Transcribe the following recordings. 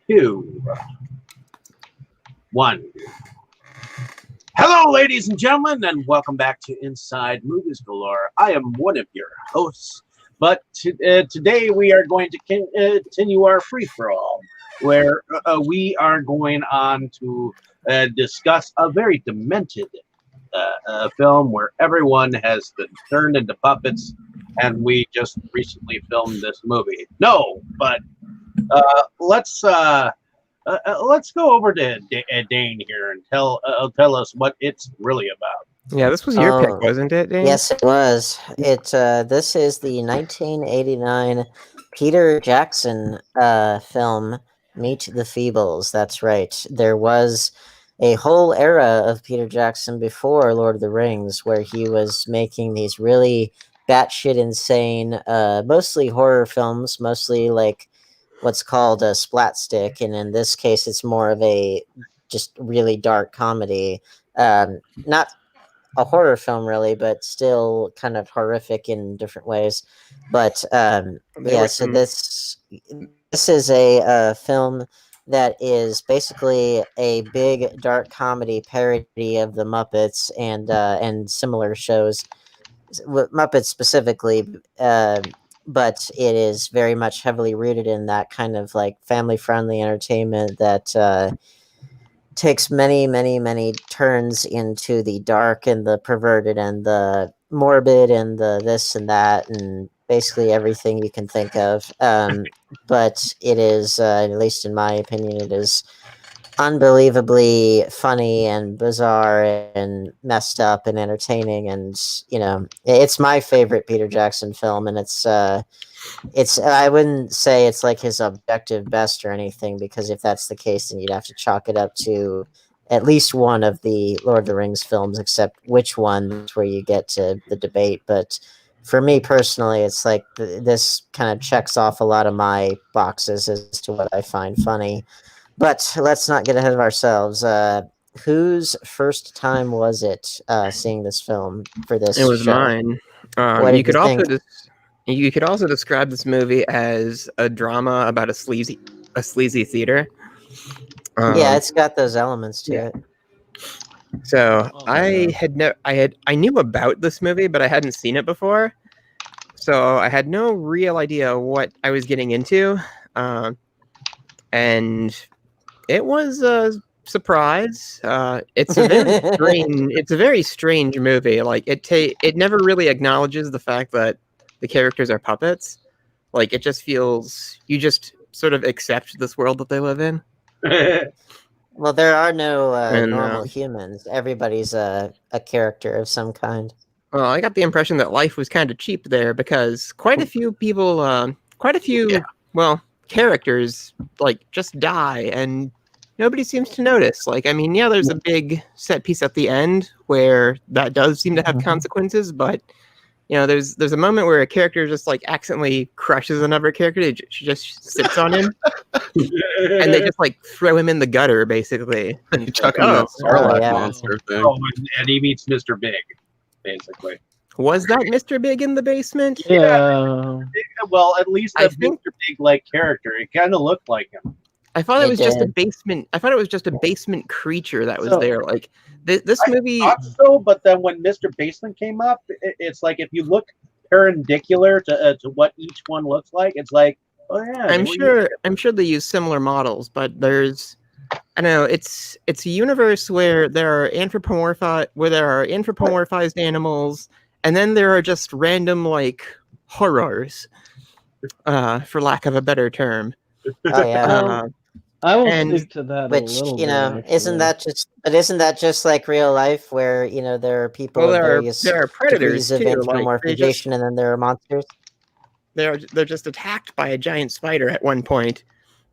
two, one. Hello, ladies and gentlemen, and welcome back to Inside Movies Galore. I am one of your hosts, but today we are going to continue our free-for-all, where we are going on to discuss a very demented film where everyone has been turned into puppets, and we just recently filmed this movie. No, but let's go over to Dane here and tell us what it's really about. Yeah, this was your pick, wasn't it, Dane? Yes, it was. This is the 1989 Peter Jackson film, Meet the Feebles. That's right. There was a whole era of Peter Jackson before Lord of the Rings where he was making these really batshit insane, mostly horror films, mostly like what's called a splat stick, and in this case it's more of a just really dark comedy. Not a horror film really, but still kind of horrific in different ways. But so this is a film that is basically a big dark comedy parody of the Muppets and similar shows, Muppets specifically, but it is very much heavily rooted in that kind of like family-friendly entertainment that takes many turns into the dark and the perverted and the morbid and the this and that and basically everything you can think of. But it is, at least in my opinion, it is unbelievably funny and bizarre and messed up and entertaining, and it's my favorite Peter Jackson film, and it's I wouldn't say it's like his objective best or anything, because if that's the case then you'd have to chalk it up to at least one of the Lord of the Rings films, except which one is where you get to the debate. But for me personally, it's like this kind of checks off a lot of my boxes as to what I find funny. But let's not get ahead of ourselves. Whose first time was it seeing this film for this? It was show? mine. You could also describe this movie as a drama about a sleazy theater. Yeah, it's got those elements to it. So I knew about this movie, but I hadn't seen it before. So I had no real idea what I was getting into, and it was a surprise. It's a very strange movie. Like it never really acknowledges the fact that the characters are puppets. Like it just feels you just sort of accept this world that they live in. Well, there are no normal humans. Everybody's a character of some kind. Well, I got the impression that life was kind of cheap there, because quite a few people, characters like just die and nobody seems to notice. Like, I mean, yeah, there's a big set piece at the end where that does seem to have consequences, but there's a moment where a character just like accidentally crushes another character. She just sits on him, and they just like throw him in the gutter, basically. And chuck him in that Sarlacc monster thing. Oh, and he meets Mr. Big, basically. Was that Mr. Big in the basement? Yeah. Well, at least a Mr. Big-like character. It kind of looked like him. I thought it was just a basement. I thought it was just a basement creature that was there. Like this movie. I thought so, but then when Mr. Basement came up, it's like if you look perpendicular to what each one looks like, it's like, oh yeah. I'm sure they use similar models, but I don't know. It's a universe where there are anthropomorphized animals, and then there are just random like horrors, for lack of a better term. Oh yeah. I will speak to that. Which isn't that just like real life, where there are people with various there are predators degrees of too, anthropomorphization, and then there are monsters. They're just attacked by a giant spider at one point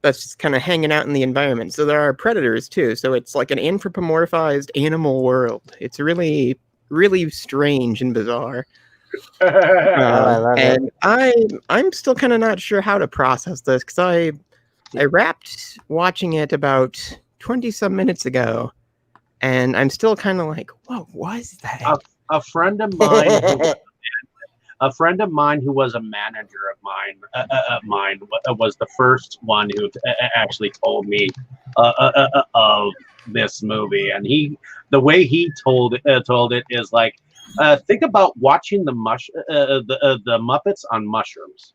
that's just kind of hanging out in the environment. So there are predators too. So it's like an anthropomorphized animal world. It's really, really strange and bizarre. I love it. And I'm still kind of not sure how to process this, because I wrapped watching it about 20-some minutes ago, and I'm still kind of like, what was that? A friend of mine a friend of mine who was a manager of mine was the first one who actually told me of this movie, and the way he told it is like, think about watching the Muppets on mushrooms,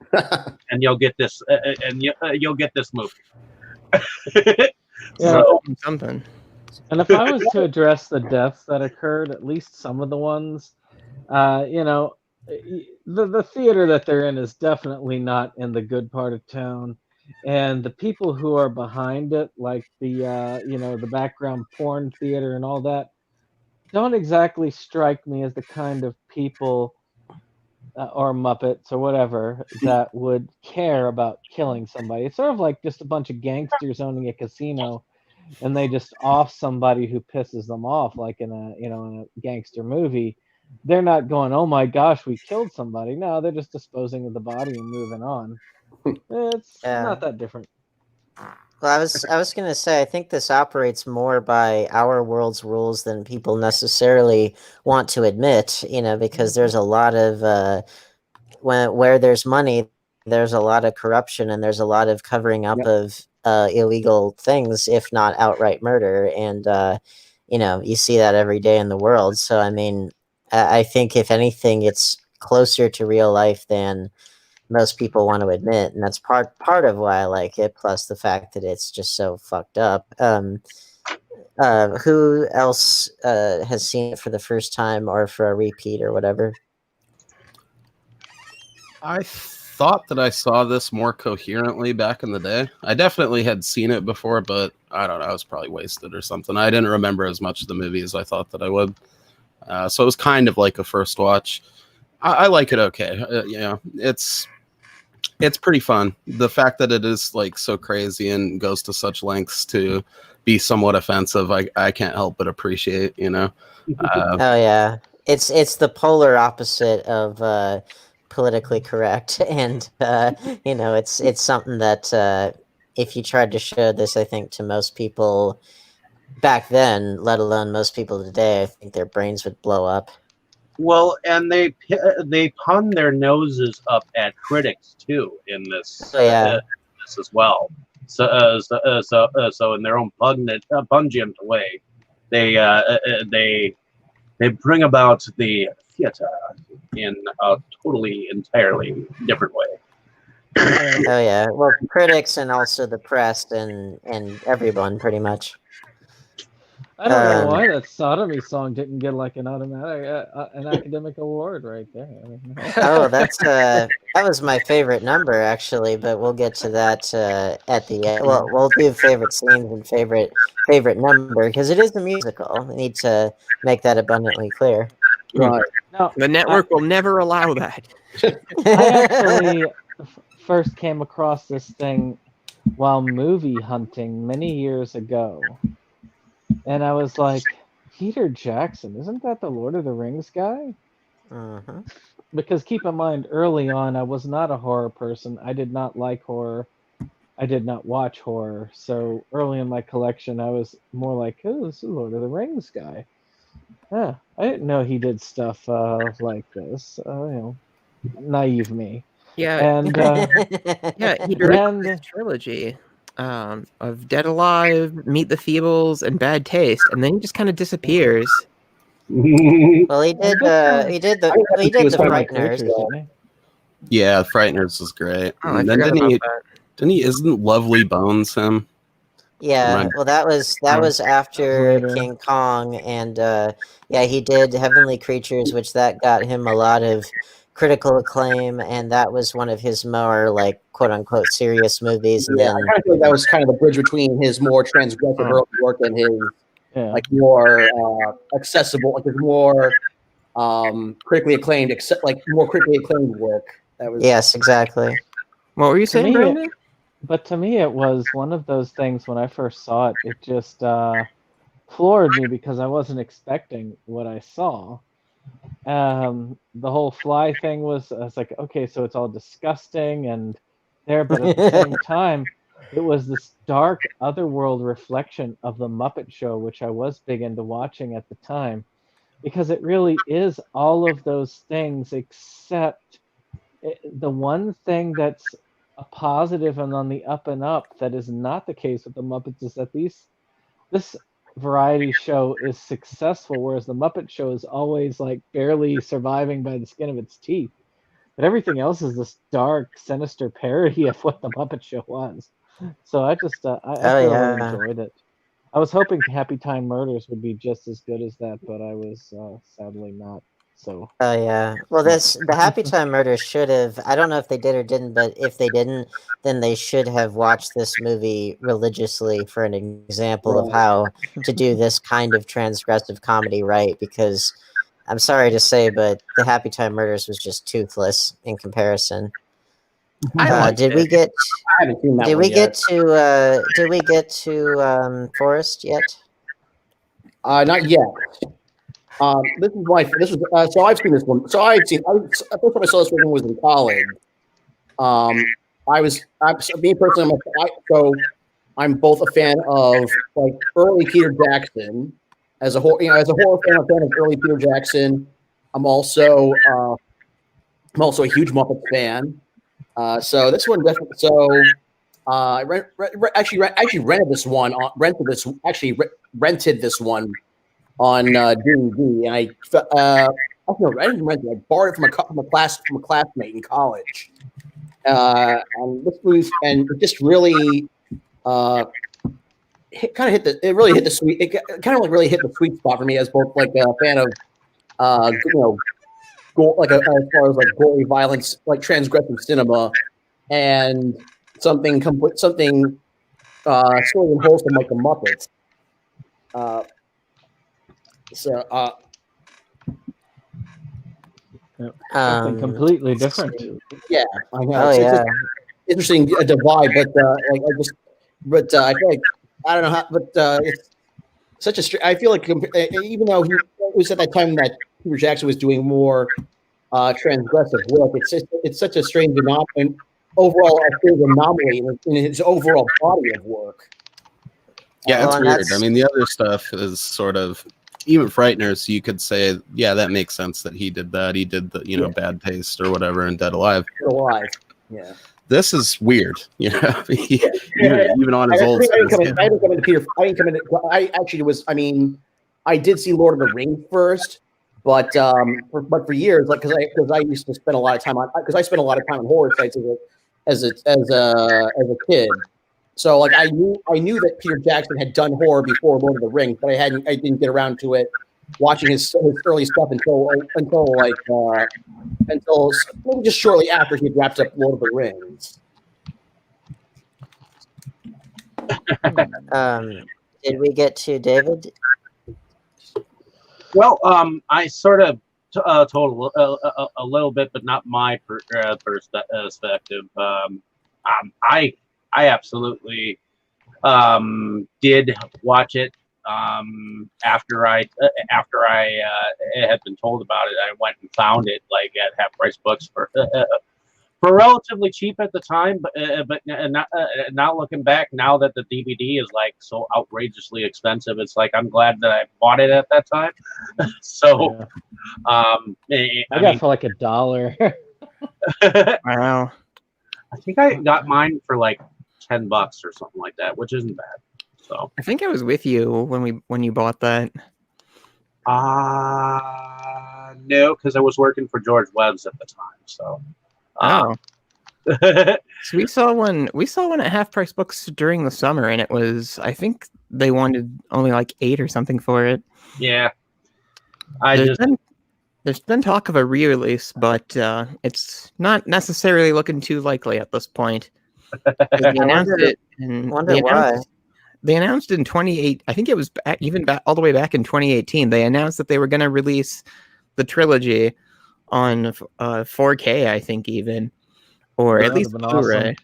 and you'll get this, you'll get this movie. Yeah. So, Something. And if I was to address the deaths that occurred, at least some of the ones, you know, the theater that they're in is definitely not in the good part of town, and the people who are behind it, like the you know, the background porn theater and all that, don't exactly strike me as the kind of people or Muppets or whatever that would care about killing somebody. It's sort of like just a bunch of gangsters owning a casino, and they just off somebody who pisses them off, like in a, you know, in a gangster movie. They're not going, "Oh my gosh, we killed somebody." No, they're just disposing of the body and moving on. It's Yeah. not that different. Well, I was gonna say I think this operates more by our world's rules than people necessarily want to admit. You know, because there's a lot of where there's money, there's a lot of corruption, and there's a lot of covering up of illegal things, if not outright murder. And you know, you see that every day in the world. So I mean, I think if anything, it's closer to real life than most people want to admit, and that's part of why I like it. Plus the fact that it's just so fucked up. Who else has seen it for the first time or for a repeat or whatever? I thought that I saw this more coherently back in the day. I definitely had seen it before, but I don't know, I was probably wasted or something. I didn't remember as much of the movie as I thought that I would. So it was kind of like a first watch. I like it okay. Yeah, it's pretty fun. The fact that it is like so crazy and goes to such lengths to be somewhat offensive, I can't help but appreciate, you know. Oh yeah, it's the polar opposite of politically correct, and you know, it's something that if you tried to show this, I think, to most people back then, let alone most people today, I think their brains would blow up. well, and they pun their noses up at critics too in this, Oh yeah. this as well. So in their own pungent way, they they bring about the theater in a entirely different way. Oh yeah. Well, critics and also the press and everyone pretty much. I don't know why that sodomy song didn't get like an automatic an academic award right there. I mean, Oh, that was my favorite number actually, but we'll get to that at the end. Well, we'll do favorite scenes and favorite number because it is a musical. We need to make that abundantly clear. Right. no, The network will never allow that. I actually first came across this thing while movie hunting many years ago. And I was like, Peter Jackson, isn't that the Lord of the Rings guy? Mhm. Because keep in mind, early on, I was not a horror person. I did not like horror. I did not watch horror. So early in my collection, I was more like, oh, this is the Lord of the Rings guy. Yeah, I didn't know he did stuff like this. You know, naive me. Yeah, And yeah, he directed this trilogy of Dead Alive, Meet the Feebles, and Bad Taste, and then he just kind of disappears. Well, he did the Frighteners. Yeah, Frighteners was great. Oh, I And then forgot about that. didn't he? Isn't Lovely Bones him? Yeah, well, that was after later. King Kong, and yeah, he did Heavenly Creatures, which that got him a lot of critical acclaim, and that was one of his more like quote unquote serious movies. And Yeah, then I kind of feel like that was kind of the bridge between his more transgressive early work and his like more accessible, like his more critically acclaimed, more critically acclaimed work. That was yes, exactly. What were you saying, Brandon? But to me, it was one of those things when I first saw it, it just floored me because I wasn't expecting what I saw. The whole fly thing I was like, okay, so it's all disgusting and there, but at the same time, it was this dark otherworld reflection of the Muppet Show, which I was big into watching at the time, because it really is all of those things except the one thing that's a positive and on the up and up that is not the case with the Muppets is that this variety show is successful, whereas the Muppet Show is always like barely surviving by the skin of its teeth. But everything else is this dark, sinister parody of what the Muppet Show was. So I just I thoroughly enjoyed it. I was hoping Happy Time Murders would be just as good as that, but I was sadly not. So. Oh yeah. Well, the Happy Time Murders should have. I don't know if they did or didn't, but if they didn't, then they should have watched this movie religiously for an example of how to do this kind of transgressive comedy right. Because I'm sorry to say, but the Happy Time Murders was just toothless in comparison. Did we get? I haven't seen that Did one we yet. get to? Did we get to Forrest yet? Not yet. This was so I've seen this one. So I've seen. The first time I saw this one was in college. Me personally, I'm both a fan of like early Peter Jackson as a horror fan. I'm a fan of early Peter Jackson. I'm also a huge Muppet fan. So this one definitely. So I rented this one. Rented this one on DVD, and I didn't rent it. I borrowed it from a classmate in college. And this movie, and it just really hit the sweet spot for me as both like a fan of as far as like gory violence, like transgressive cinema, and something silly and wholesome like the Muppets. Something completely different. Yeah, I know. It's interesting divide, but I feel like I don't know how, but it's such a. I feel like even though it was at that time that Peter Jackson was doing more transgressive work, it's such a strange anomaly. Overall, a strange anomaly in his overall body of work. Yeah, it's weird. I mean, the other stuff is sort of even Frighteners. You could say, yeah, that makes sense that he did that. He did the Bad Taste or whatever in Dead Alive. Dead Alive, yeah. This is weird, even on his old. I did see Lord of the Rings first, but for years, like because I used to spend a lot of time on horror sites as a kid. So like I knew that Peter Jackson had done horror before Lord of the Rings, but I didn't get around to it watching his early stuff until maybe just shortly after he wrapped up Lord of the Rings. Did we get to David? Well, I sort of told a little bit, but not my perspective. I absolutely did watch it after I had been told about it. I went and found it like at Half Price Books for relatively cheap at the time, but now looking back, now that the DVD is like so outrageously expensive, it's like I'm glad that I bought it at that time. So, I got for like $1. Wow. I think I got mine for like $10 or something like that, which isn't bad. So I think I was with you when you bought that. No, because I was working for George Webb's at the time. So So we saw one at Half Price Books during the summer, and it was, I think they wanted only like 8 or something for it. Yeah. There's been talk of a re-release, but it's not necessarily looking too likely at this point. They announced it. They announced in 2018. I think it was all the way back in 2018. They announced that they were going to release the trilogy on 4K, I think, even, or at least Blu-ray.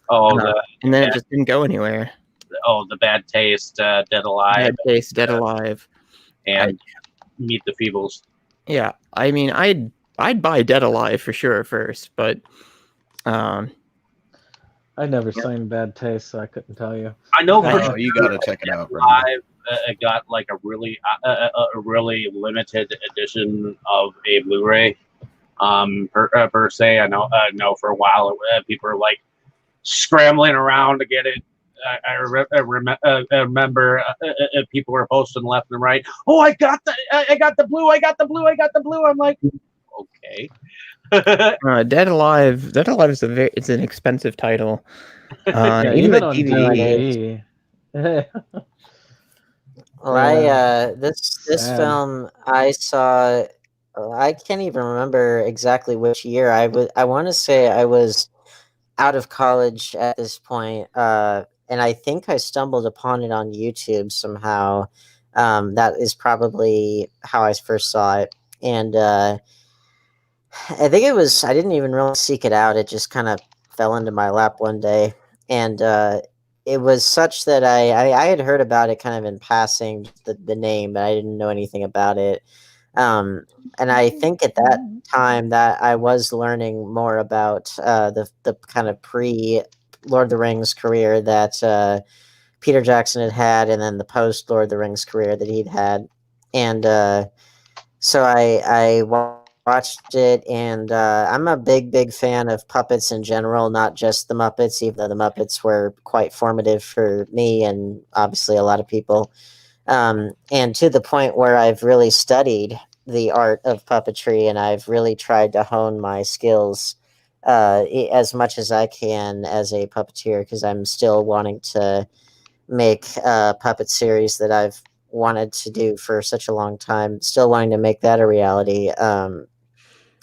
Awesome. And then it just didn't go anywhere. The Bad Taste, Dead Alive. Bad Taste, Dead Alive, and Meet the Feebles. Yeah, I mean, I'd buy Dead Alive for sure first, but I never seen Bad Taste, so I couldn't tell you. I know you gotta check it out. I got like a really limited edition of a Blu-ray. per se. I know for a while people were like scrambling around to get it. I remember people were posting left and right. Oh, I got the blue. I got the blue. I got the blue. I'm like, okay. Dead Alive. Dead Alive is it's an expensive title. Yeah, even even with on DVD. DVD. Well, this Sad. film I saw. I can't even remember exactly which year. I want to say I was out of college at this point, and I think I stumbled upon it on YouTube somehow. That is probably how I first saw it, and I think it was. I didn't even really seek it out. It just kind of fell into my lap one day, and it was such that I had heard about it kind of in passing, the name, but I didn't know anything about it. And I think at that time that I was learning more about the kind of pre Lord of the Rings career that Peter Jackson had, and then the post Lord of the Rings career that he'd had, and so I watched it, and I'm a big fan of puppets in general, not just the Muppets, even though the Muppets were quite formative for me and obviously a lot of people. And to the point where I've really studied the art of puppetry, and I've really tried to hone my skills as much as I can as a puppeteer, because I'm still wanting to make a puppet series that I've wanted to do for such a long time, still wanting to make that a reality.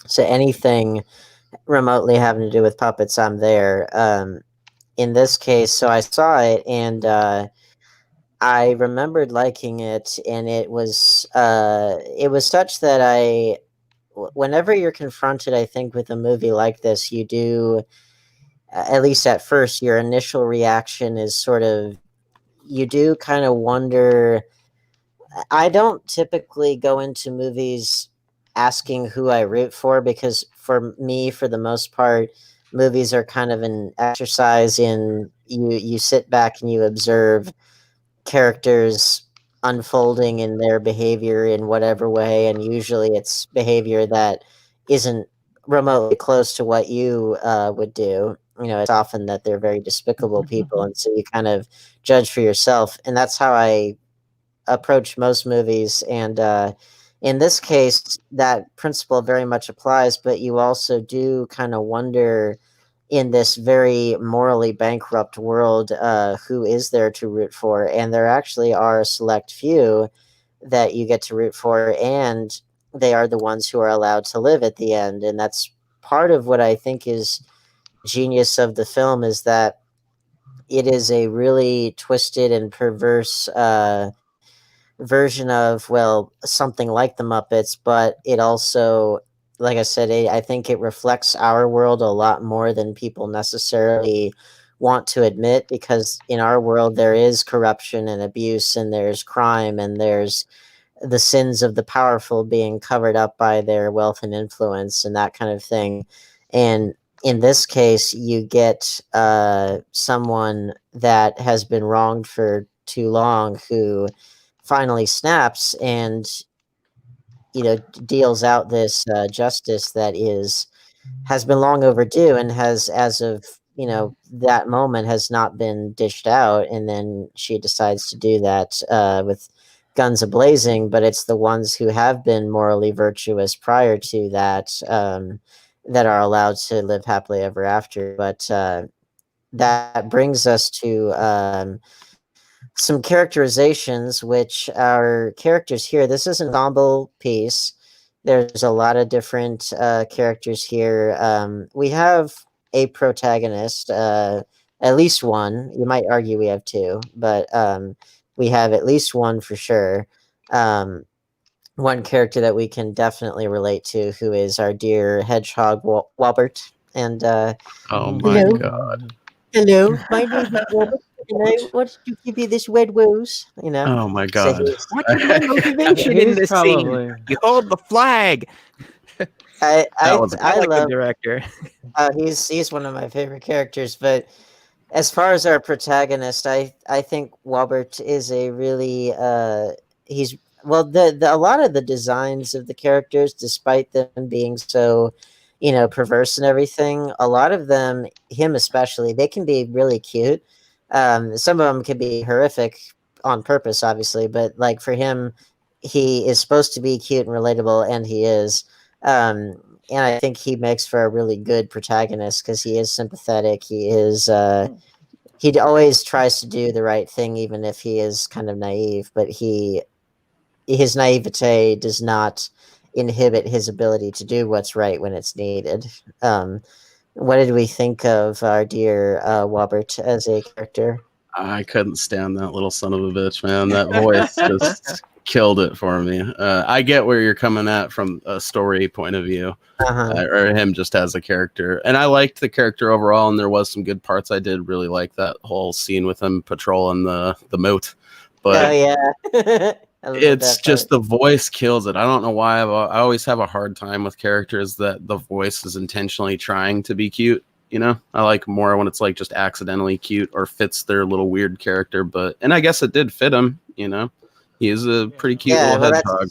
So anything remotely having to do with puppets, I'm there. In this case, so I saw it, and I remembered liking it, and it was such that whenever you're confronted, I think, with a movie like this, you do, at least at first, your initial reaction is sort of, you do kind of wonder. I don't typically go into movies asking who I root for, because for me, for the most part, movies are kind of an exercise in, you sit back and you observe characters unfolding in their behavior in whatever way, and usually it's behavior that isn't remotely close to what you would do. It's often that they're very despicable people, and so you kind of judge for yourself, and that's how I approach most movies. And in this case, that principle very much applies, but you also do kind of wonder, in this very morally bankrupt world, who is there to root for? And there actually are a select few that you get to root for, and they are the ones who are allowed to live at the end. And that's part of what I think is genius of the film, is that it is a really twisted and perverse version of, well, something like the Muppets, but it also, like I said, I think it reflects our world a lot more than people necessarily want to admit, because in our world there is corruption and abuse, and there's crime, and there's the sins of the powerful being covered up by their wealth and influence and that kind of thing. And in this case, you get someone that has been wronged for too long, who finally snaps and deals out this justice that has been long overdue, and has, as of that moment, has not been dished out. And then she decides to do that with guns a-blazing, but it's the ones who have been morally virtuous prior to that, that are allowed to live happily ever after. But that brings us to some characterizations, which our characters here, this is an ensemble piece. There's a lot of different characters here. We have a protagonist, at least one. You might argue we have two, but we have at least one for sure. One character that we can definitely relate to, who is our dear hedgehog Walbert. And Oh my hello, god. hello, my name is Walbert, and I want to give you this red rose. Oh my So god. What is my motivation in He's this probably scene? You hold the flag. I I like love. the director. He's one of my favorite characters. But as far as our protagonist, I think Walbert is a really he's, well, the a lot of the designs of the characters, despite them being so perverse and everything. A lot of them, him especially, they can be really cute. Some of them can be horrific on purpose, obviously, but like for him, he is supposed to be cute and relatable, and he is. And I think he makes for a really good protagonist because he is sympathetic. He is. He always tries to do the right thing, even if he is kind of naive. But his naivete does not inhibit his ability to do what's right when it's needed. What did we think of our dear Wobert as a character? I couldn't stand that little son of a bitch, man. That voice just killed it for me. I get where you're coming at from a story point of view, or him just as a character. And I liked the character overall, and there was some good parts. I did really like that whole scene with him patrolling the moat. But oh yeah. it's just the voice kills it. I don't know why. I always have a hard time with characters that the voice is intentionally trying to be cute. I like more when it's like just accidentally cute or fits their little weird character. And I guess it did fit him. He is a pretty cute little hedgehog.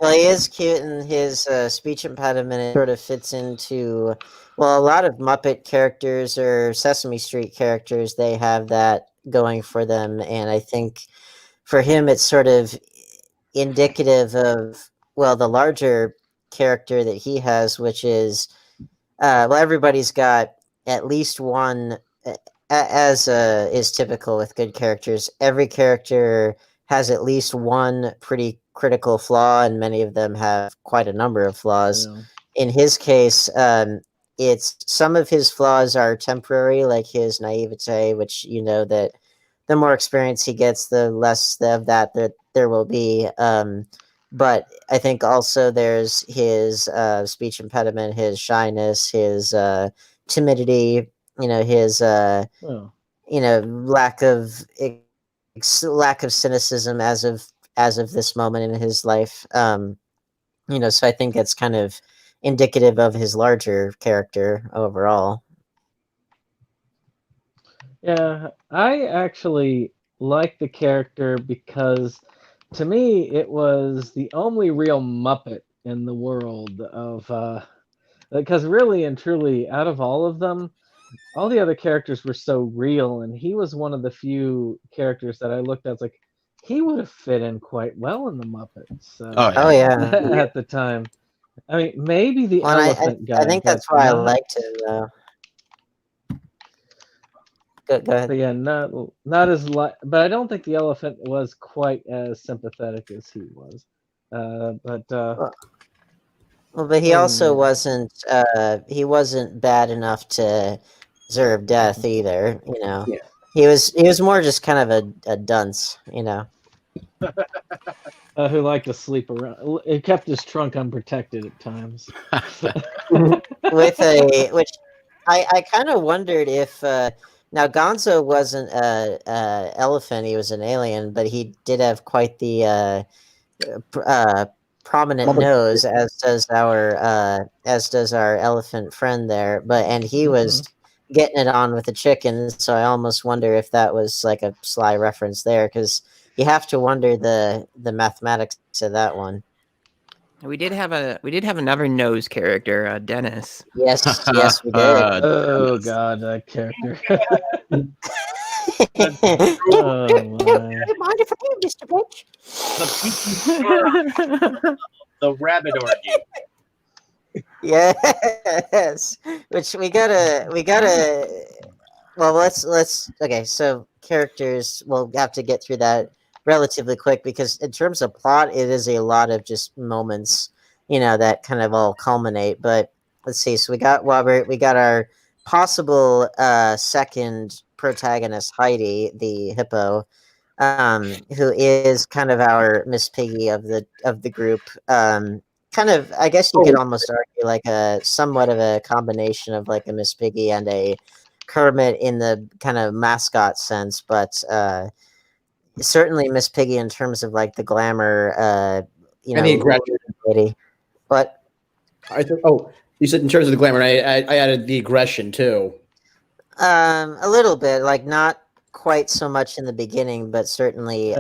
Well, he is cute, and his speech impediment sort of fits into, a lot of Muppet characters or Sesame Street characters. They have that going for them, and I think for him, it's sort of indicative of the larger character that he has, which is. Everybody's got at least one, as is typical with good characters. Every character has at least one pretty critical flaw, and many of them have quite a number of flaws. Yeah. In his case, it's some of his flaws are temporary, like his naivete, which that the more experience he gets, the less of that there will be. But I think also there's his speech impediment, his shyness, his timidity, his lack of cynicism as of this moment in his life. So I think it's kind of indicative of his larger character overall. Yeah, I actually like the character because to me, it was the only real Muppet in the world of, because really and truly, out of all of them, all the other characters were so real, and he was one of the few characters that I looked at like he would have fit in quite well in the Muppets. Oh yeah, at the time. I mean, maybe the elephant guy. I think that's why I liked him though. Go ahead. But yeah, not as but I don't think the elephant was quite as sympathetic as he was. But he also wasn't. He wasn't bad enough to deserve death either. Yeah. He was more just kind of a dunce. Who liked to sleep around. He kept his trunk unprotected at times. Which I kind of wondered if. Now, Gonzo wasn't an elephant; he was an alien, but he did have quite the prominent nose, as does our elephant friend there. And he was getting it on with the chicken, so I almost wonder if that was like a sly reference there, because you have to wonder the mathematics of that one. We did have another nose character, Dennis. Yes, we did. Oh God, that character. Don't mind if I do, Mr. Bitch. The rabbit orgy. Yes, which we gotta. Well, let's. Okay, so characters. We'll have to get through that relatively quick because in terms of plot, it is a lot of just moments, that kind of all culminate. But let's see. So we got Robert. We got our possible second protagonist, Heidi, the hippo, who is kind of our Miss Piggy of the group. Kind of, I guess you could almost argue like a somewhat of a combination of like a Miss Piggy and a Kermit in the kind of mascot sense, but certainly Miss Piggy in terms of like the glamour, and the aggression. What? You said in terms of the glamour. I added the aggression too. A little bit, like not quite so much in the beginning, but certainly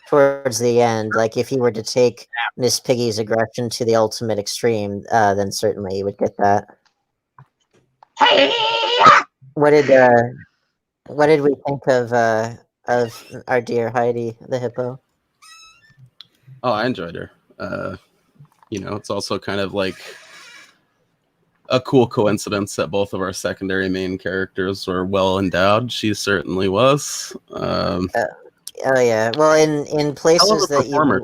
towards the end. Like if you were to take Miss Piggy's aggression to the ultimate extreme, then certainly you would get that. What did we think of our dear Heidi the hippo? Oh, I enjoyed her. It's also kind of like a cool coincidence that both of our secondary main characters were well endowed. She certainly was. Oh yeah. Well, in places that you,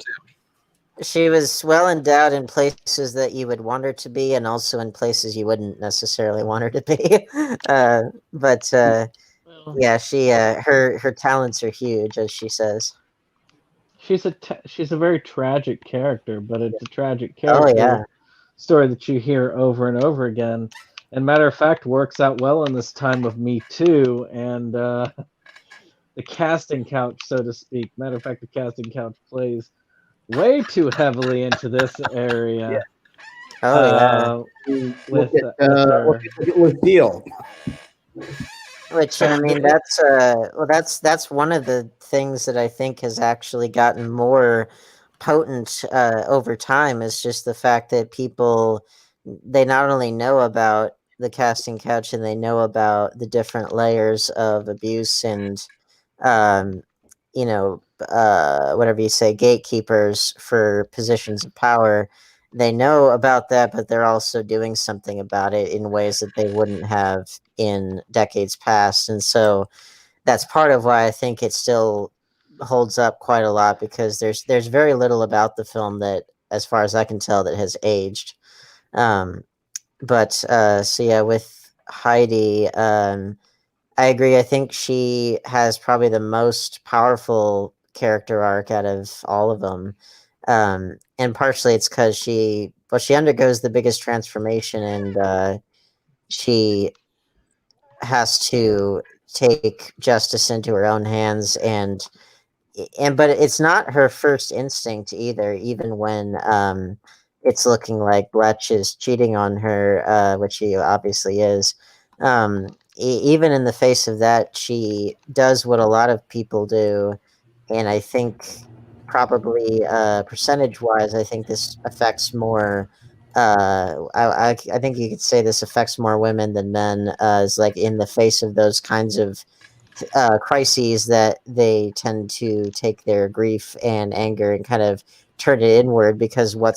she was well endowed in places that you would want her to be, and also in places you wouldn't necessarily want her to be. Yeah, she her talents are huge, as she says. She's a very tragic character, but it's a tragic Oh character yeah. story that you hear over and over again. And matter of fact, works out well in this time of Me Too and the casting couch, so to speak. Matter of fact, the casting couch plays way too heavily into this area. Oh yeah. With Deal. Which I mean, that's one of the things that I think has actually gotten more potent over time is just the fact that people, they not only know about the casting couch and they know about the different layers of abuse and um, whatever you say, gatekeepers for positions of power. They know about that, but they're also doing something about it in ways that they wouldn't have in decades past. And so that's part of why I think it still holds up quite a lot, because there's very little about the film that, as far as I can tell, that has aged. So yeah, with Heidi, I agree. I think she has probably the most powerful character arc out of all of them. And partially it's because she undergoes the biggest transformation, and she has to take justice into her own hands, but it's not her first instinct either, even when it's looking like Bletch is cheating on her, which he obviously is. Even in the face of that, she does what a lot of people do, and I think probably percentage wise, I think this affects more. I think you could say this affects more women than men. Is like in the face of those kinds of crises that they tend to take their grief and anger and kind of turn it inward, because what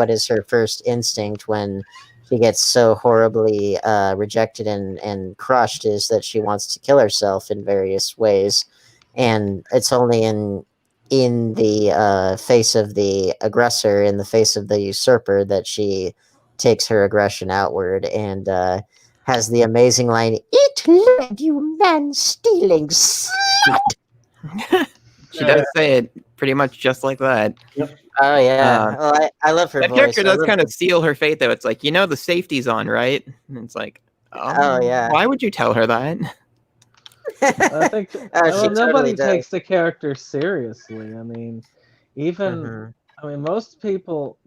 is her first instinct when she gets so horribly rejected and crushed is that she wants to kill herself in various ways. And it's only in the face of the aggressor, in the face of the usurper, that she takes her aggression outward and has the amazing line, "Eat lead, you man-stealing slut!" She does say it pretty much just like that. Yep. Oh yeah. Well, I love her that voice. character does kind of seal her fate, though. It's like, the safety's on, right? And it's like, oh yeah. Why would you tell her that? I think she nobody totally does. takes the character seriously. I mean, even I mean, most people,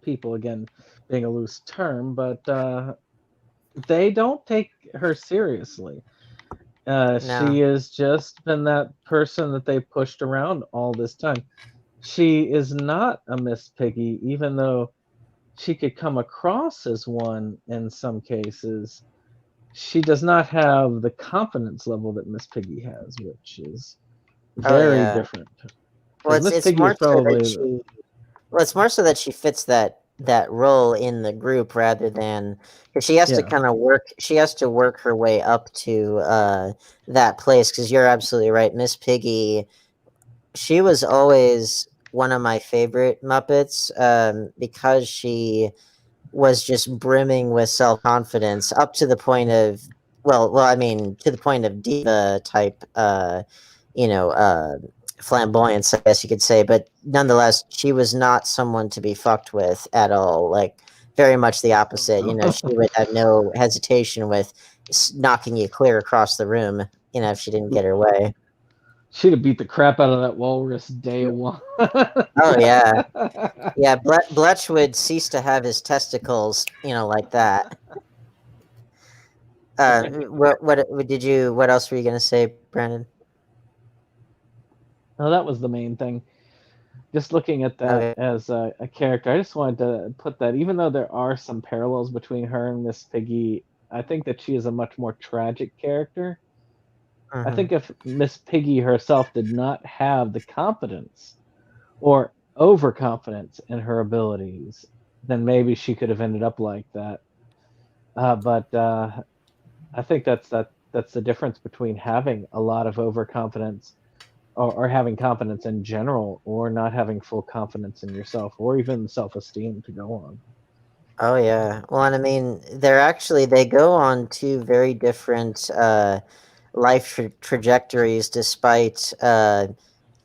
people, again, being a loose term, but they don't take her seriously. No. She has just been that person that they pushed around all this time. She is not a Miss Piggy, even though she could come across as one in some cases. She does not have the confidence level that Miss Piggy has, which is very different. Well, it's more so that it's more so that she fits that role in the group, rather than, because she has to kind of work. She has to work her way up to that place. Because you're absolutely right, Miss Piggy. She was always one of my favorite Muppets, because she was just brimming with self-confidence up to the point of to the point of diva type flamboyance, I guess you could say, but nonetheless she was not someone to be fucked with at all. Like, very much the opposite. She would have no hesitation with knocking you clear across the room, if she didn't get her way. She'd have beat the crap out of that walrus day one. Oh yeah. Yeah, Bletch would cease to have his testicles, like that. What else were you gonna say, Brandon? No, that was the main thing. Just looking at that Okay. as a character, I just wanted to put that, even though there are some parallels between her and Miss Piggy, I think that she is a much more tragic character. I Mhm. think if Miss Piggy herself did not have the confidence or overconfidence in her abilities, then maybe she could have ended up like that. But I think that's the difference between having a lot of overconfidence or having confidence in general, or not having full confidence in yourself, or even self-esteem to go on. Oh yeah. Well, and I mean, they go on two very different life trajectories, despite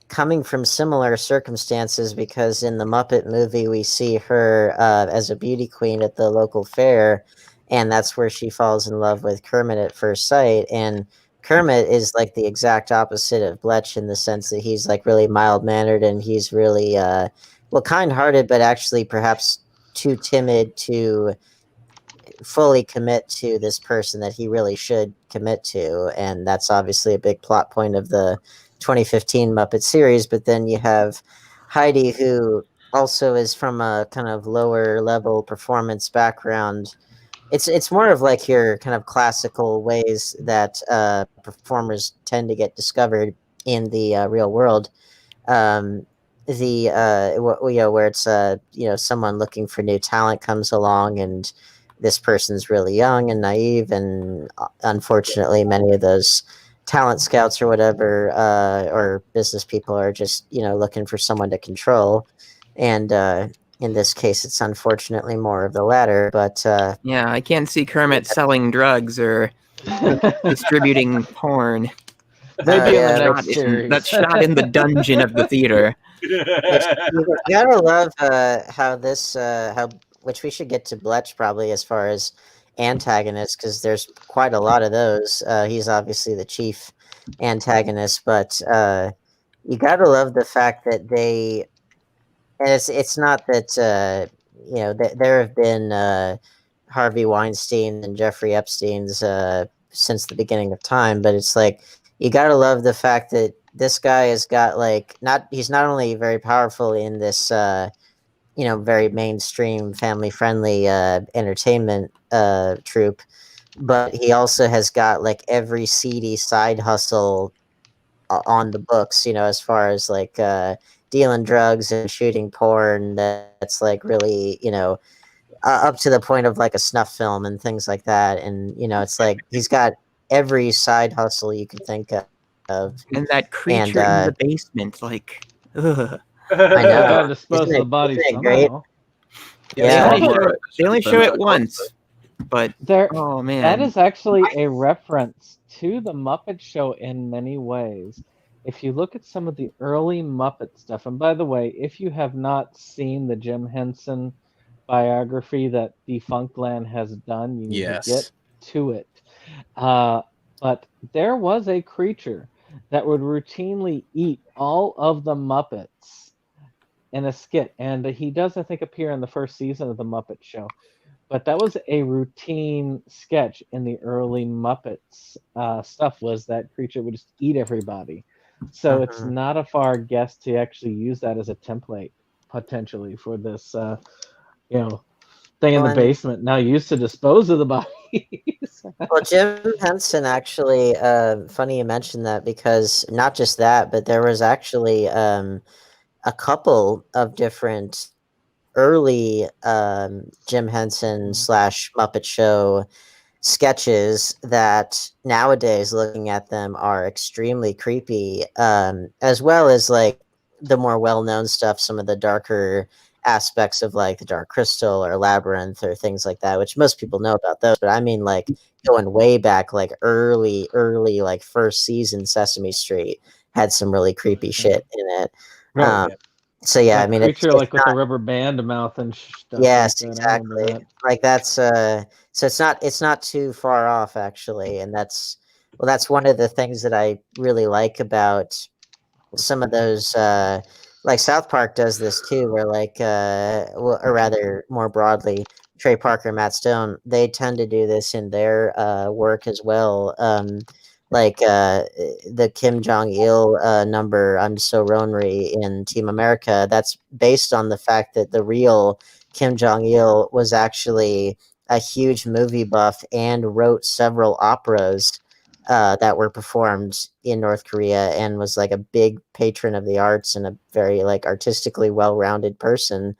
coming from similar circumstances. Because in the Muppet movie, we see her as a beauty queen at the local fair, and that's where she falls in love with Kermit at first sight. And Kermit is like the exact opposite of Bletch in the sense that he's like really mild mannered, and he's really well, kind hearted, but actually perhaps too timid to fully commit to this person that he really should commit to. And that's obviously a big plot point of the 2015 Muppet series. But then you have Heidi, who also is from a kind of lower level performance background. It's more of like your kind of classical ways that performers tend to get discovered in the real world. um where it's someone looking for new talent comes along, and this person's really young and naive, and unfortunately many of those talent scouts or whatever, or business people, are just looking for someone to control. And in this case, it's unfortunately more of the latter. But Yeah, I can't see Kermit selling drugs or distributing porn. Maybe in the yeah, next That's series. shot in the dungeon of the theater. you gotta love how this how which we should get to Bletch probably as far as antagonists, because there's quite a lot of those. He's obviously the chief antagonist, but you gotta love the fact that they and it's not that there have been Harvey Weinstein and Jeffrey Epstein's since the beginning of time, but it's like you gotta love the fact that this guy has got like not he's not only very powerful in this very mainstream family friendly entertainment troupe, but he also has got like every seedy side hustle on the books, as far as like dealing drugs and shooting porn that's like really, up to the point of like a snuff film and things like that. And, it's like he's got every side hustle you could think of. And that And creature in the basement, like, ugh. I They know. gotta dispose of the body Isn't it great? somehow. Yeah. They only show it once, but There, oh man, that is actually a reference to the Muppet Show in many ways. If you look at some of the early Muppet stuff, and by the way, if you have not seen the Jim Henson biography that Defunctland has done, you need to get Yes. to it. Uh, but there was a creature that would routinely eat all of the Muppets in a skit, and he does, I think, appear in the first season of the Muppet Show. But that was a routine sketch in the early Muppets stuff. Was that creature would just eat everybody? So it's Mhm. not a far guess to actually use that as a template potentially for this, thing in Well, the basement now used to dispose of the bodies. Well, Jim Henson actually, funny you mentioned that, because not just that, but there was actually a couple of different early Jim Henson slash Muppet Show sketches that nowadays, looking at them, are extremely creepy, as well as like the more well-known stuff, some of the darker aspects of like the Dark Crystal or Labyrinth or things like that, which most people know about those. But I mean, like going way back, like early, like first season Sesame Street had some really creepy shit in it. Right. Um, so yeah, I That mean, creature it's like with the rubber band mouth and stuff like yes, that. I remember exactly. that. Like that's so it's not too far off actually, and that's one of the things that I really like about some of those like South Park does this too, where like or rather more broadly, Trey Parker, Matt Stone, they tend to do this in their work as well. like the Kim Jong Il number "I'm So Ronry" in Team America. That's based on the fact that the real Kim Jong Il was actually a huge movie buff and wrote several operas that were performed in North Korea, and was like a big patron of the arts and a very like artistically well-rounded person.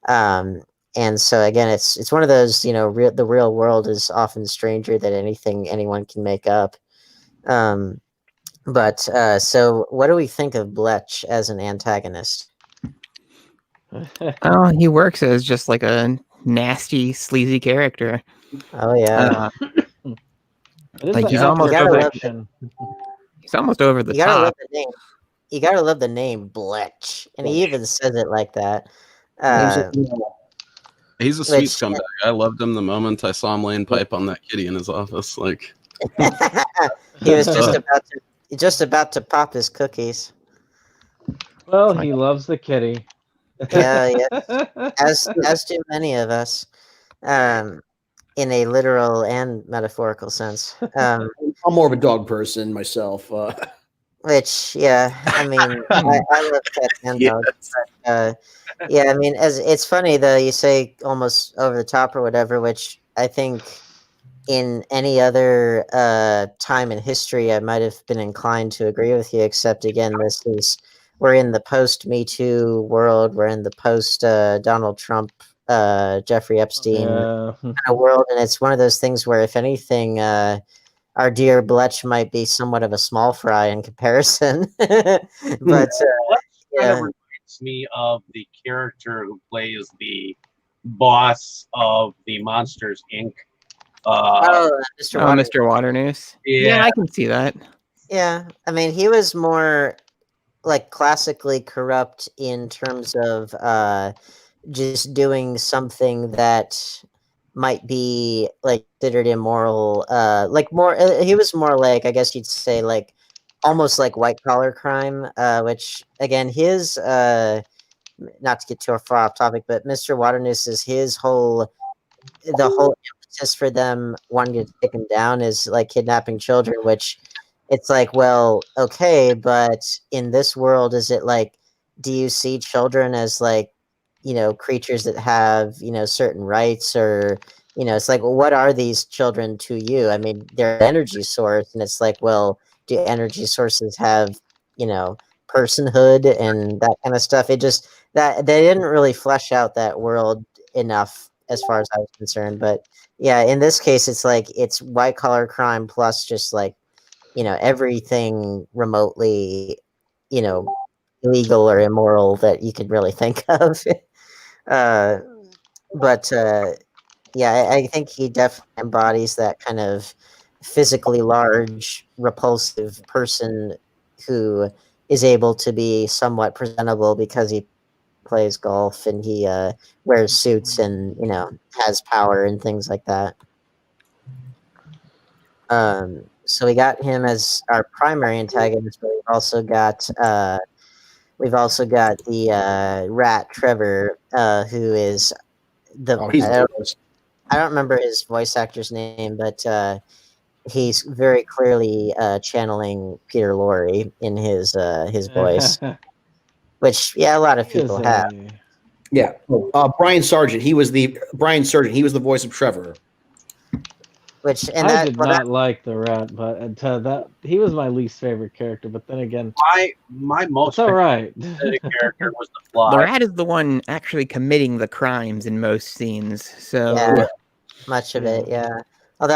And so again, it's one of those, the real world is often stranger than anything anyone can make up. So what do we think of Bletch as an antagonist? Oh, he works as just like a nasty, sleazy character. Oh yeah, It is Like, the he's almost accurate over- depiction. He's almost over the you gotta love top. the name. You gotta love the name Bletch, and he even says it like that. He's a sweet Which- scumbag. I loved him the moment I saw him laying pipe on that kitty in his office. Like, he was just about to pop his cookies. Well, he loves the kitty. Yeah, as do many of us, in a literal and metaphorical sense. I'm more of a dog person myself. Which, yeah, I mean, I love cats and dogs. But, yeah, I mean, as it's funny though, you say almost over the top or whatever, which I think in any other time in history, I might have been inclined to agree with you. Except again, we're in the post Me Too world. We're in the post Donald Trump, Jeffrey Epstein kind of world, and it's one of those things where, if anything, our dear Bletch might be somewhat of a small fry in comparison. But Kind yeah. of reminds me of the character who plays the boss of the Monsters Inc. Mr. Oh, Water. Mr. Waternoose. Yeah. I can see that. Yeah, I mean, he was more like classically corrupt in terms of just doing something that might be like considered immoral. Like more, he was more like, I guess you'd say, like almost like white collar crime. Which again, his not to get too far off topic, but Mr. Waternoose is the whole emphasis for them wanting to take him down is like kidnapping children, which it's like, well, okay, but in this world, is it like, do you see children as like, creatures that have, certain rights, or, it's like, well, what are these children to you? I mean, they're an energy source, and it's like, well, do energy sources have, personhood and that kind of stuff? It just, that they didn't really flesh out that world enough as far as I was concerned. But yeah, in this case, it's like, it's white collar crime plus just like, everything remotely, illegal or immoral that you could really think of. But yeah, I think he definitely embodies that kind of physically large, repulsive person who is able to be somewhat presentable because he plays golf and he wears suits and has power and things like that. So we got him as our primary antagonist, but we've also got the rat Trevor, who is I don't remember his voice actor's name, but he's very clearly channeling Peter Lorre in his voice, which a lot of people have. Yeah, Brian Sargent. He was the voice of Trevor. Which I did not like the rat, but that he was my least favorite character. But then again, my most it's all right. pathetic character was the Fly. The rat is the one actually committing the crimes in most scenes. So Yeah, much of it, yeah. Although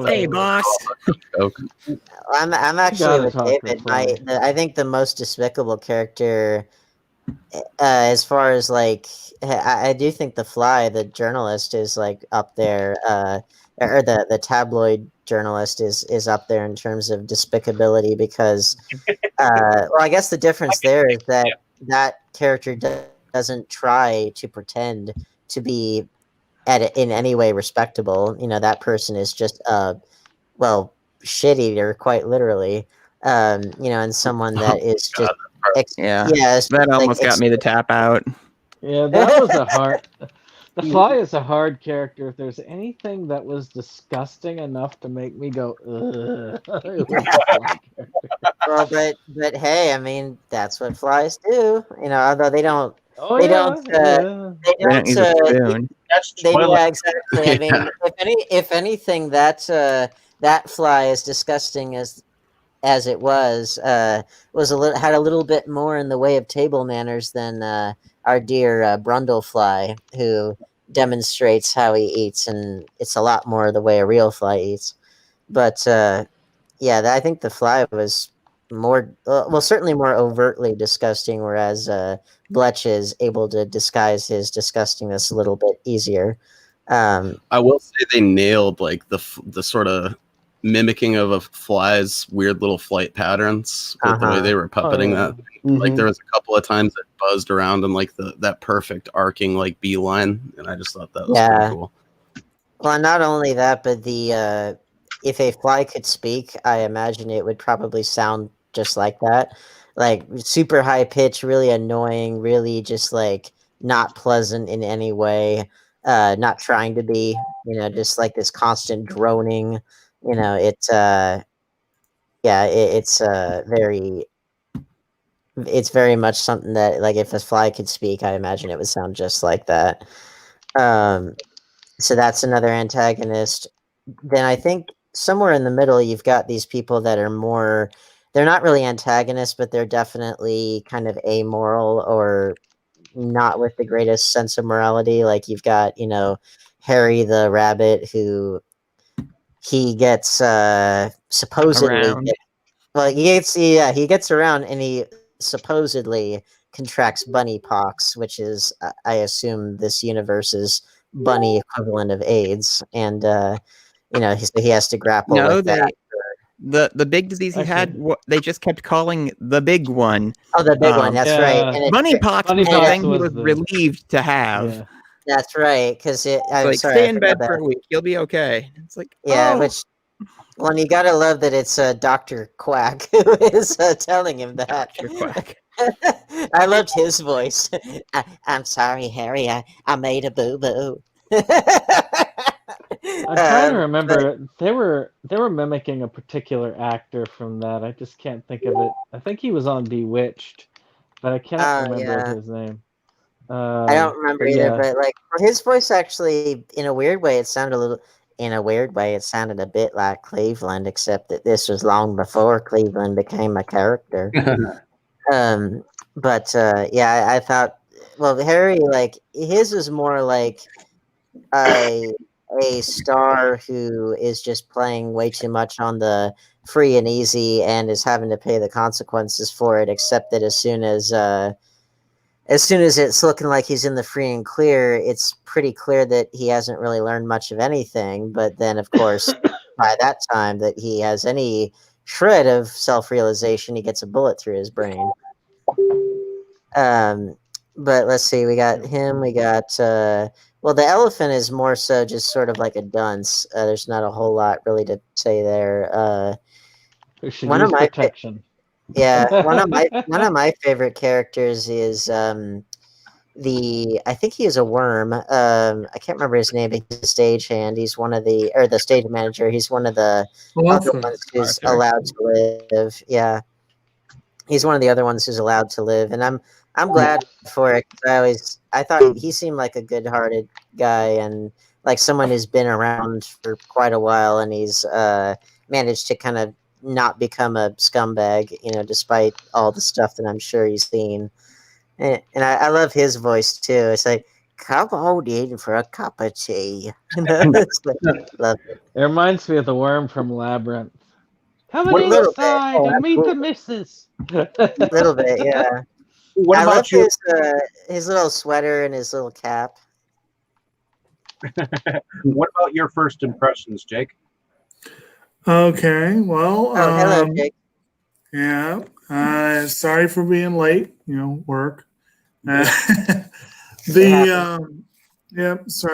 hey, boss. I'm actually Gotta with talk to David. Fly. I think the most despicable character, as far as like, I do think the Fly, the journalist, is like up there. Or the tabloid journalist is up there in terms of despicability because, well, I guess the difference there is that character doesn't try to pretend to be in any way respectable. That person is just well, shit eater, quite literally. And someone that is just that almost got me to tap out. Yeah, that was a hard. The Fly is a hard character. If there's anything that was disgusting enough to make me go, ugh, it was the Fly character. Well, but hey, I mean that's what flies do. Although they don't. Oh They yeah, don't. yeah. They They don't don't. use a spoon. That's They toilet. Yeah, exactly. I mean, if anything, that fly, as disgusting as it was had a little bit more in the way of table manners than our dear Brundlefly, who demonstrates how he eats, and it's a lot more the way a real fly eats. But I think the fly was more, certainly more overtly disgusting, whereas Bletch is able to disguise his disgustingness a little bit easier. I will say they nailed like the sort of mimicking of a fly's weird little flight patterns with the way they were puppeting that. Like there was a couple of times that buzzed around in like that perfect arcing like beeline, and I just thought that was pretty cool. Well, not only that, but if a fly could speak, I imagine it would probably sound just like that, like super high pitch, really annoying, really just like not pleasant in any way, not trying to be, just like this constant droning. It's it's very much something that, like, if a fly could speak, I imagine it would sound just like that. So that's another antagonist. Then I think somewhere in the middle, you've got these people that are more, they're not really antagonists, but they're definitely kind of amoral or not with the greatest sense of morality. Like you've got, Harry the rabbit, who he gets supposedly Around. he gets around, and he supposedly contracts bunny pox, which is, I assume, this universe's bunny equivalent of AIDS, and he has to grapple No, with that. the big disease he had, they just kept calling the big one. Oh, the big one. That's right. And Bunny pox was the thing he was relieved to have. Yeah. That's right, because I'm like, sorry, stay in bed for a week, you'll be okay. It's like, and you gotta love that it's Dr. Quack who is telling him that. Dr. Quack. I loved his voice. I'm sorry, Harry. I made a boo boo. I'm trying to remember. They were mimicking a particular actor from that. I just can't think of it. I think he was on Bewitched, but I cannot remember his name. I don't remember either, but like his voice actually, in a weird way, it sounded a bit like Cleveland, except that this was long before Cleveland became a character. I thought, well, Harry, like his is more like a star who is just playing way too much on the free and easy and is having to pay the consequences for it, except that as soon as it's looking like he's in the free and clear, it's pretty clear that he hasn't really learned much of anything. But then, of course, by that time that he has any shred of self-realization, he gets a bullet through his brain. But let's see, we got him, we got, the elephant is more so just sort of like a dunce. There's not a whole lot really to say there. One of my protection. One of my favorite characters is I think he is a worm. I can't remember his name, but he's a stagehand. He's the stage manager. He's one of the other ones who's allowed to live. Yeah, he's one of the other ones who's allowed to live, and I'm glad for it. I thought he seemed like a good-hearted guy and like someone who's been around for quite a while, and he's managed to kind of not become a scumbag, despite all the stuff that I'm sure he's seen. And I love his voice too. It's like, come on in for a cup of tea. Love it. It reminds me of the worm from Labyrinth. Come inside and meet the missus. A little bit, yeah. I love his little sweater and his little cap. What about your first impressions, Jake? Okay, well, hello, Jake. Yeah, sorry for being late. Work. Sorry. Yeah,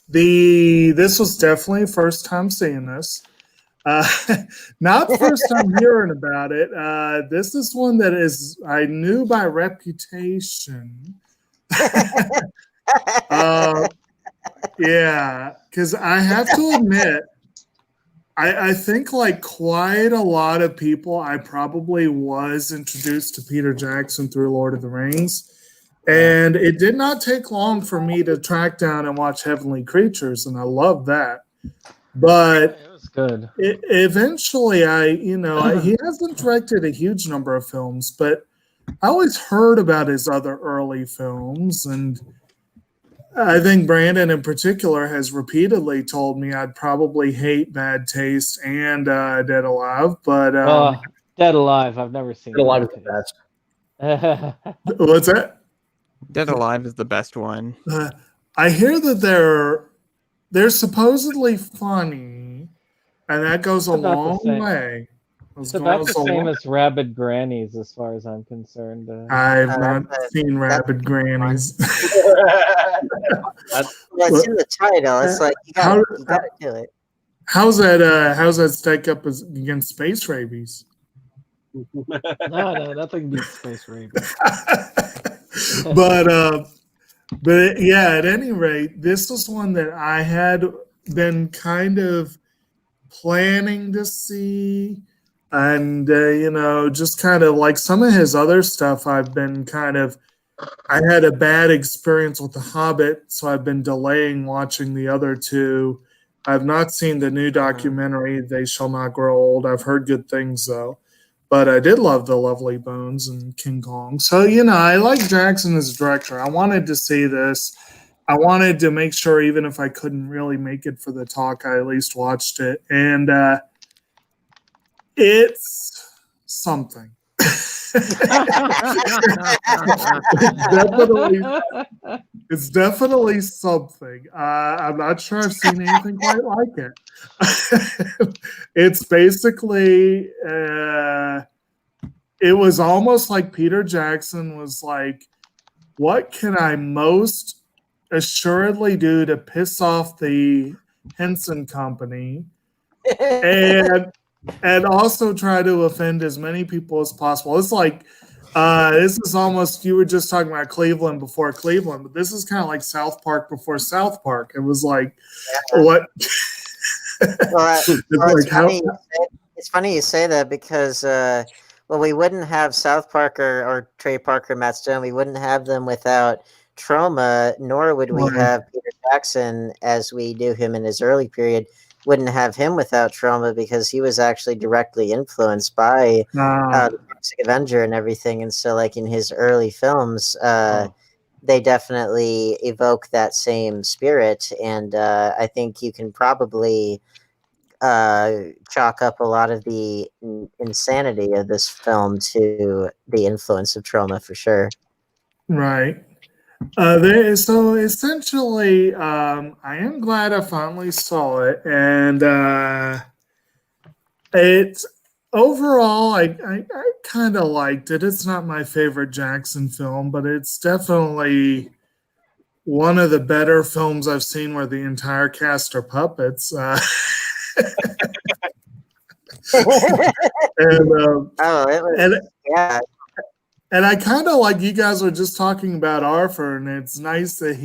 this was definitely first time seeing this. Not first time hearing about it. This is one that I knew by reputation. Yeah, because I have to admit, I think like quite a lot of people, I probably was introduced to Peter Jackson through Lord of the Rings. And it did not take long for me to track down and watch Heavenly Creatures, and I love that. But It was good. Eventually, he hasn't directed a huge number of films, but I always heard about his other early films, and I think Brandon in particular has repeatedly told me I'd probably hate Bad Taste and Dead Alive, but Dead Alive, I've never seen. Dead Alive is the best. What's that? Dead Alive is the best one. I hear that they're supposedly funny, and that goes a long way. It's about the same as Rabid Grannies, as far as I'm concerned. I've not seen Rabid Grannies. It's in the title. It's like you gotta do it. How's that stack up against Space Rabies? No, nothing beats Space Rabies. but yeah, at any rate, this was one that I had been kind of planning to see, and just kind of like some of his other stuff. I had a bad experience with The Hobbit, so I've been delaying watching the other two. I've not seen the new documentary, They Shall Not Grow Old. I've heard good things though. But I did love The Lovely Bones and King Kong. So, I like Jackson as a director. I wanted to see this. I wanted to make sure, even if I couldn't really make it for the talk, I at least watched it. And it's something. It's definitely something. I'm not sure I've seen anything quite like it. It's basically, it was almost like Peter Jackson was like, what can I most assuredly do to piss off the Henson Company and also try to offend as many people as possible. It's like, this is almost, you were just talking about Cleveland before Cleveland, but this is kind of like South Park before South Park. It was like, what? It's funny you say that because, we wouldn't have South Park or Trey Parker, Matt Stone. We wouldn't have them without Troma, nor would we have Peter Jackson as we do him in his early period. Wouldn't have him without Troma because he was actually directly influenced by the Toxic Avenger and everything. And so, like in his early films, they definitely evoke that same spirit. And I think you can probably chalk up a lot of the insanity of this film to the influence of Troma for sure. Right. So essentially, I am glad I finally saw it, and it's overall, I kind of liked it. It's not my favorite Jackson film, but it's definitely one of the better films I've seen where the entire cast are puppets. And I kind of like, you guys were just talking about Arthur, and it's nice that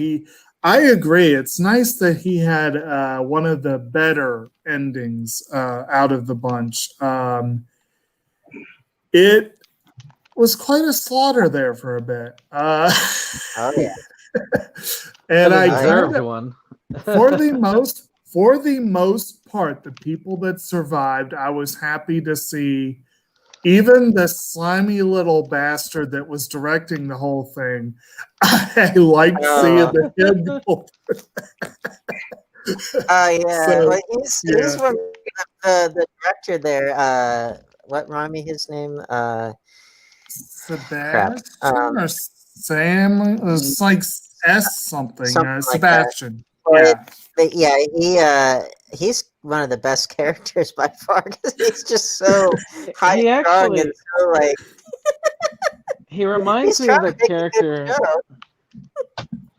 I agree. It's nice that he had one of the better endings out of the bunch. It was quite a slaughter there for a bit. Oh yeah. And I deserved one. for the most part, the people that survived, I was happy to see. Even the slimy little bastard that was directing the whole thing, I liked seeing the head go. Yeah. So, he's from the director there. What remind me his name? Sebastian or Sam? It's like S something. Sebastian. But he's one of the best characters by far because he's just so high strung and so like. He reminds me of the character.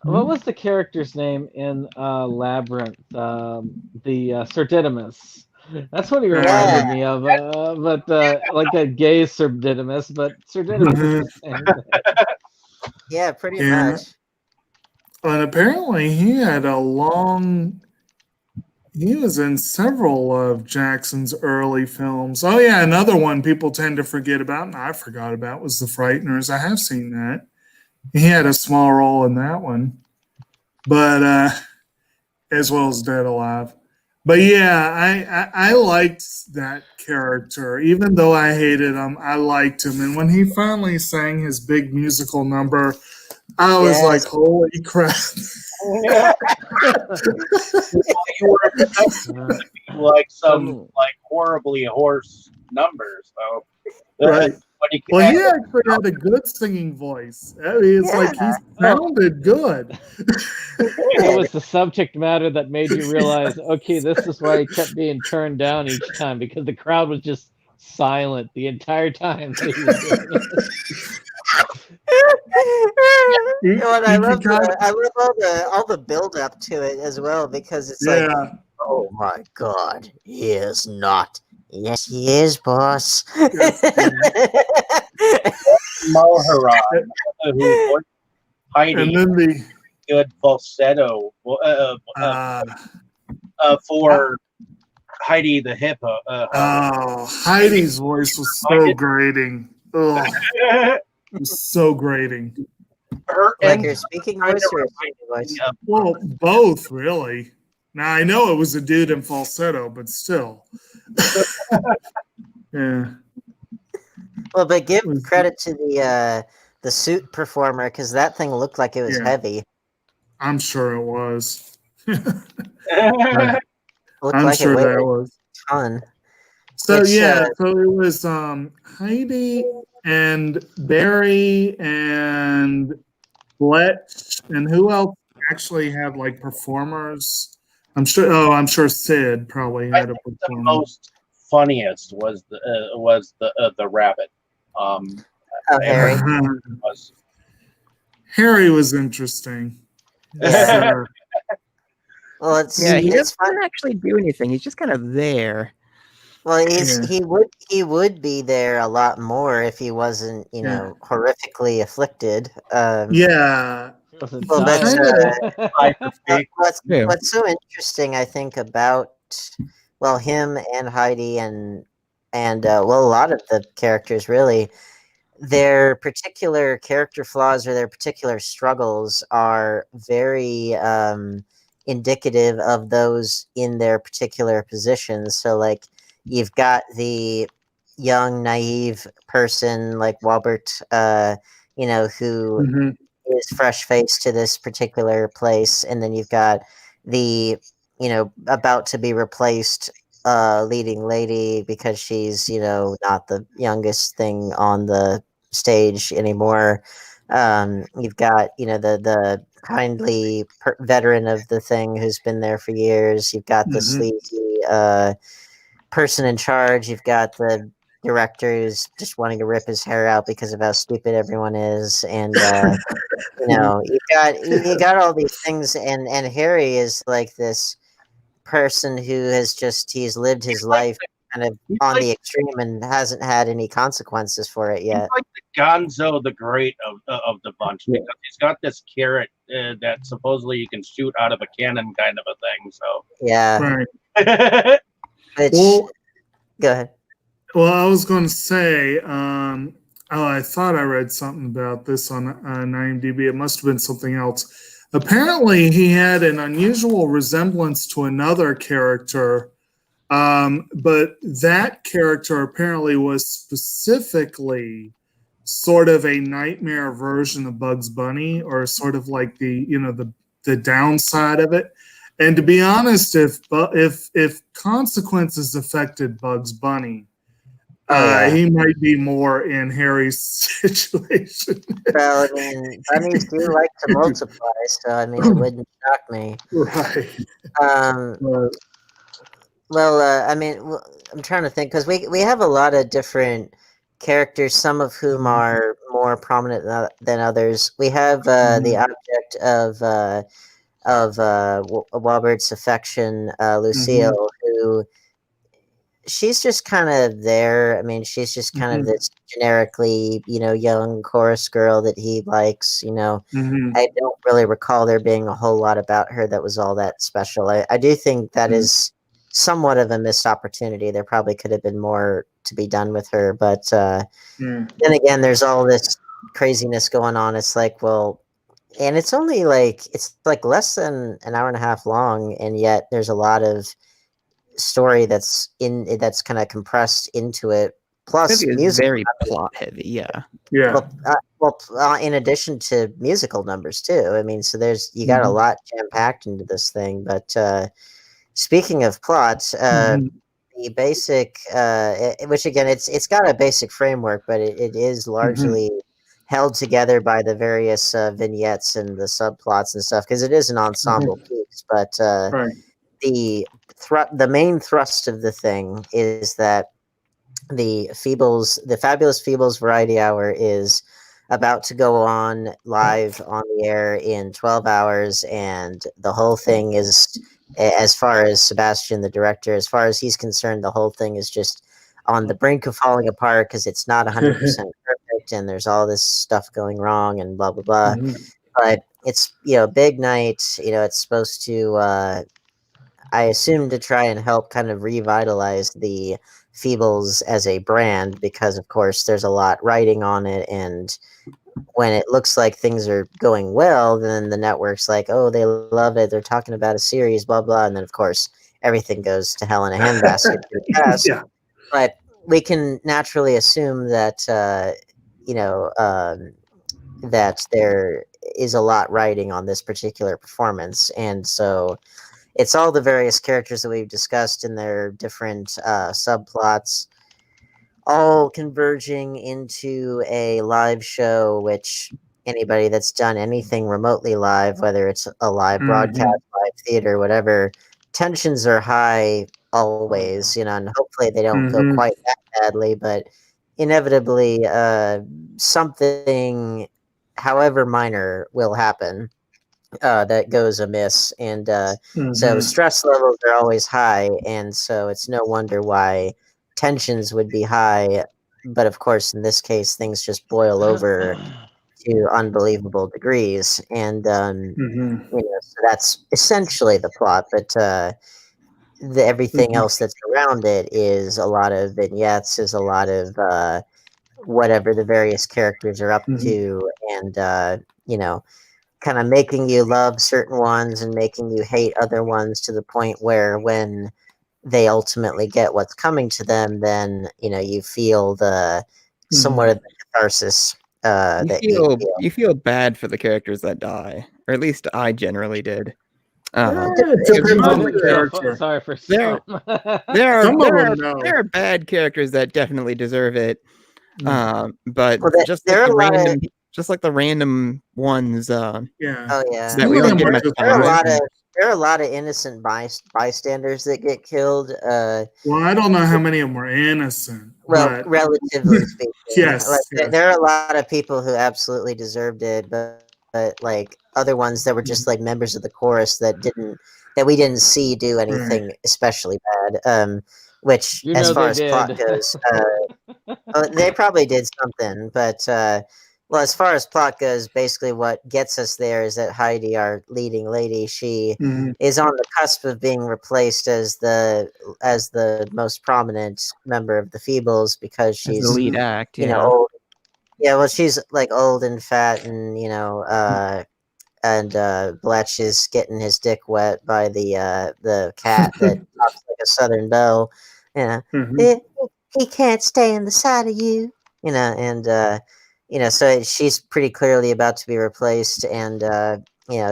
What was the character's name in Labyrinth? The Sir Didymus. That's what he reminded me of. But like a gay Sir Didymus, but Sir Didymus is the same thing. Yeah, pretty much. And apparently he had a long. He was in several of Jackson's early films. Oh yeah, another one people tend to forget about, and I forgot about, was The Frighteners. I have seen that. He had a small role in that one, but as well as Dead Alive. But yeah, I liked that character, even though I hated him. I liked him, and when he finally sang his big musical number, I was like, Yes. "Holy crap!" You were expecting like some like horribly hoarse numbers, so Right. when he Well, he actually had a good singing voice. I mean, it's like he sounded good. It was the subject matter that made you realize, okay, this is why he kept being turned down each time, because the crowd was just silent the entire time that he was doing it. Well, I love all the build up to it as well, because it's like, Yeah. oh my god, he is not. Yes, he is, boss. Mulheron, who voiced Heidi, And then the good falsetto for Heidi the hippo. Heidi's voice was so grating. Oh, it was so grating. Her Like and your speaking voice or your singing voice? Well, both really. Now I know it was a dude in falsetto, but still. Yeah. Well, but give credit to the suit performer, because that thing looked like it was heavy. I'm sure it was. Looked I'm like sure it weighed that was. a ton. So Which, yeah, so it was Heidi and Barry and Fletch, and who else actually had like performers? I'm sure Sid probably I had a think the performer. most funniest was the rabbit. Harry. Was. Harry was interesting. Yeah. Well, it's he it's fun. doesn't actually do anything. He's just kind of there. Well, he would be there a lot more if he wasn't, horrifically afflicted. Yeah. Well, but Yeah. what's so interesting, I think, about him and Heidi and a lot of the characters really, their particular character flaws or their particular struggles are very indicative of those in their particular positions. So, like, you've got the young, naive person like Walbert, who is fresh faced to this particular place, and then you've got the about to be replaced leading lady because she's not the youngest thing on the stage anymore. You've got the kindly veteran of the thing who's been there for years. You've got the sleazy person in charge. You've got the director who's just wanting to rip his hair out because of how stupid everyone is, and you got all these things, and Harry is like this person who he's lived his life kind of on the extreme and hasn't had any consequences for it yet. He's like the Gonzo the Great of the bunch, because he's got this carrot that supposedly you can shoot out of a cannon, kind of a thing. So yeah, right. Well, go ahead. Well, I was going to say, I thought I read something about this on IMDb. It must have been something else. Apparently, he had an unusual resemblance to another character, but that character apparently was specifically sort of a nightmare version of Bugs Bunny, or sort of like the downside of it. And to be honest, if consequences affected Bugs Bunny, he might be more in Harry's situation. Well, I mean, bunnies do like to multiply, so I mean, it wouldn't shock me. Right. I mean, I'm trying to think, because we have a lot of different characters, some of whom are more prominent than others. We have the object of Walbert's affection, Lucille, who she's just kind of there. I mean, she's just kind of this generically, young chorus girl that he likes. I don't really recall there being a whole lot about her that was all that special. I do think that is somewhat of a missed opportunity. There probably could have been more to be done with her, but then again, there's all this craziness going on. It's like, well, and it's like less than an hour and a half long, and yet there's a lot of story that's kind of compressed into it. Plus, Movie is music very plot heavy. Yeah. in addition to musical numbers too. I mean, so you got a lot jam packed into this thing. But speaking of plot, the basic, which again, it's got a basic framework, but it is largely held together by the various vignettes and the subplots and stuff, because it is an ensemble piece. But the main thrust of the thing is that the Fabulous Feebles Variety Hour is about to go on live on the air in 12 hours, and the whole thing is, as far as Sebastian, the director, as far as he's concerned, the whole thing is just on the brink of falling apart because it's not 100% perfect, and there's all this stuff going wrong and blah blah blah. But it's big night. It's supposed to, I assume, to try and help kind of revitalize the Feebles as a brand, because of course there's a lot riding on it, and when it looks like things are going well, then the network's like, oh, they love it, they're talking about a series, blah blah, and then of course everything goes to hell in a handbasket pretty fast. But we can naturally assume that that there is a lot riding on this particular performance, and so it's all the various characters that we've discussed in their different subplots, all converging into a live show, which anybody that's done anything remotely live, whether it's a live broadcast, live theater, whatever, tensions are high always, and hopefully they don't go quite that badly, but inevitably something, however minor, will happen that goes amiss, and so stress levels are always high, and so it's no wonder why tensions would be high. But of course, in this case, things just boil over to unbelievable degrees, and so that's essentially the plot. But everything else that's around it is a lot of vignettes, is a lot of whatever the various characters are up to, and kind of making you love certain ones and making you hate other ones, to the point where when they ultimately get what's coming to them, then you feel the somewhat of the catharsis you feel bad for the characters that die, or at least I generally did. Sorry for there are bad characters that definitely deserve it, but just like the random ones. That we don't get much time. There are a lot of innocent bystanders that get killed. Well, I don't know how many of them were innocent. Well, relatively speaking, yes. There are a lot of people who absolutely deserved it, but like other ones that were just like members of the chorus that we didn't see do anything especially bad. Which, as far as plot goes, they probably did something, but well, as far as plot goes, basically what gets us there is that Heidi, our leading lady, she is on the cusp of being replaced as the most prominent member of the Feebles, because she's the lead act, old. Yeah, well, she's like old and fat, and and Bletch is getting his dick wet by the cat that talks like a Southern belle. He can't stay in the side of you, and so she's pretty clearly about to be replaced, and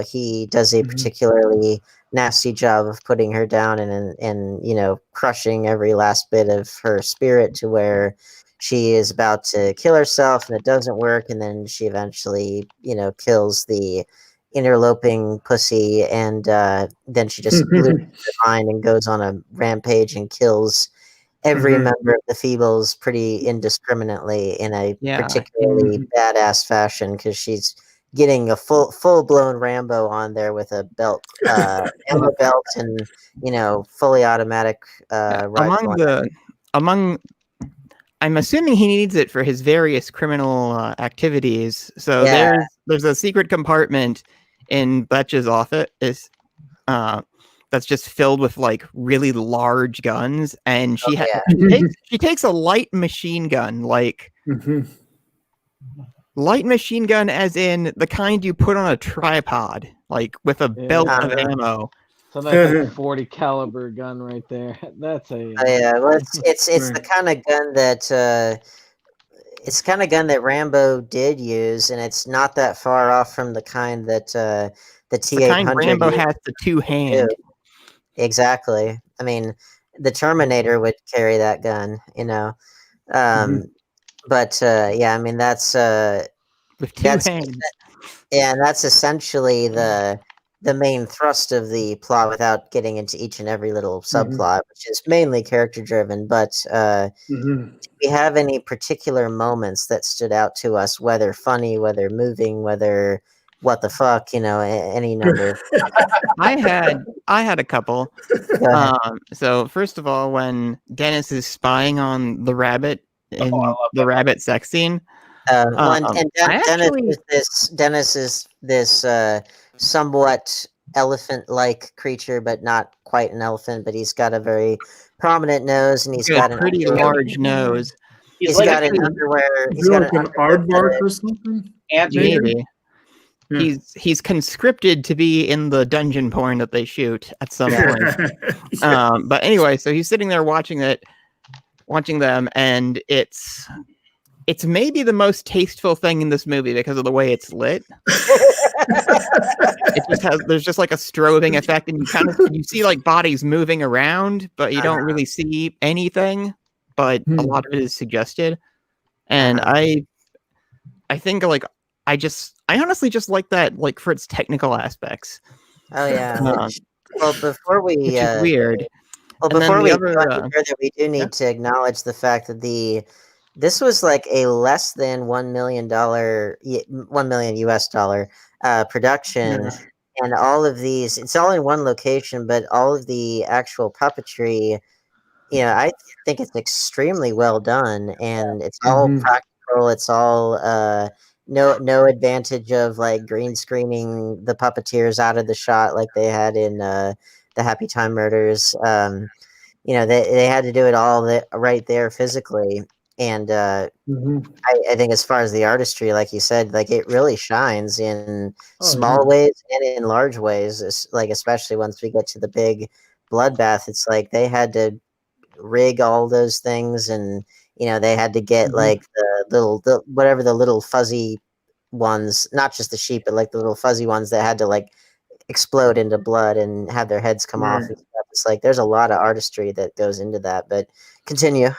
he does a particularly nasty job of putting her down and crushing every last bit of her spirit, to where she is about to kill herself, and it doesn't work, and then she eventually kills the interloping pussy, and then she just loses her mind and goes on a rampage and kills every member of the Feebles pretty indiscriminately in a particularly badass fashion, because she's getting a full blown Rambo on there with a belt, ammo belt, and fully automatic rifle. Among I'm assuming he needs it for his various criminal activities. So Yeah. there's a secret compartment in Bletch's office that's just filled with like really large guns, and she takes a light machine gun, like light machine gun as in the kind you put on a tripod, like with a belt of ammo. So that's a 40 caliber gun right there. That's a well, it's the kind of gun that it's the kind of gun that Rambo did use, and it's not that far off from the kind that the T-800 the kind Rambo has the two-hand. Exactly. I mean, the Terminator would carry that gun, But yeah, I mean that's with two hands. Yeah, and that's essentially the main thrust of the plot, without getting into each and every little subplot, which is mainly character driven. But do we have any particular moments that stood out to us, whether funny, whether moving, whether what the fuck, any number? I had a couple. So first of all, when Dennis is spying on the rabbit in the rabbit sex scene, Dennis is this somewhat elephant-like creature, but not quite an elephant. But he's got a very prominent nose, and he's got a pretty large nose. He's got an underwear. He's got an aardvark or something. Maybe. Yeah. He's conscripted to be in the dungeon porn that they shoot at some point. But anyway, so he's sitting there watching them, and it's maybe the most tasteful thing in this movie because of the way it's lit. There's just like a strobing effect, and you see like bodies moving around, but you don't really see anything. But a lot of it is suggested, and I think like I honestly just like that, like for its technical aspects. Oh yeah. Well, before we which is weird. Well, before we go further, we do need to acknowledge the fact that this was like a less than $1 million US dollar production, and all of these, it's all in one location, but all of the actual puppetry, I think it's extremely well done, and it's all practical. It's all no advantage of like green screening the puppeteers out of the shot like they had in the Happy Time Murders. They had to do it all right there physically. And I think as far as the artistry, like you said, like it really shines in small ways and in large ways, like especially once we get to the big bloodbath. It's like they had to rig all those things, and they had to get like the little fuzzy ones, not just the sheep, but like the little fuzzy ones that had to like explode into blood and have their heads come off and stuff. It's like there's a lot of artistry that goes into that. But continue.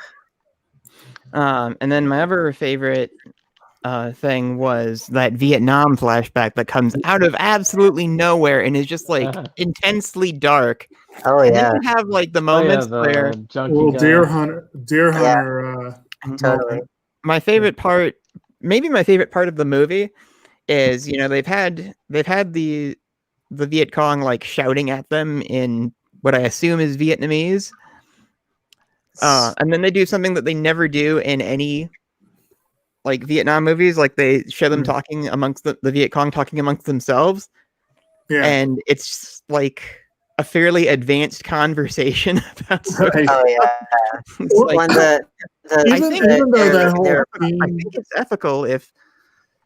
And then my other favorite thing was that Vietnam flashback that comes out of absolutely nowhere and is just like intensely dark. Oh and yeah. then you have like the moments where deer hunter. Totally. My favorite part, maybe my favorite part of the movie, is they've had the Viet Cong like shouting at them in what I assume is Vietnamese. And then they do something that they never do in any like Vietnam movies. Like they show them talking amongst the Viet Cong talking amongst themselves. Yeah. And it's like a fairly advanced conversation about Oh yeah. I think it's ethical if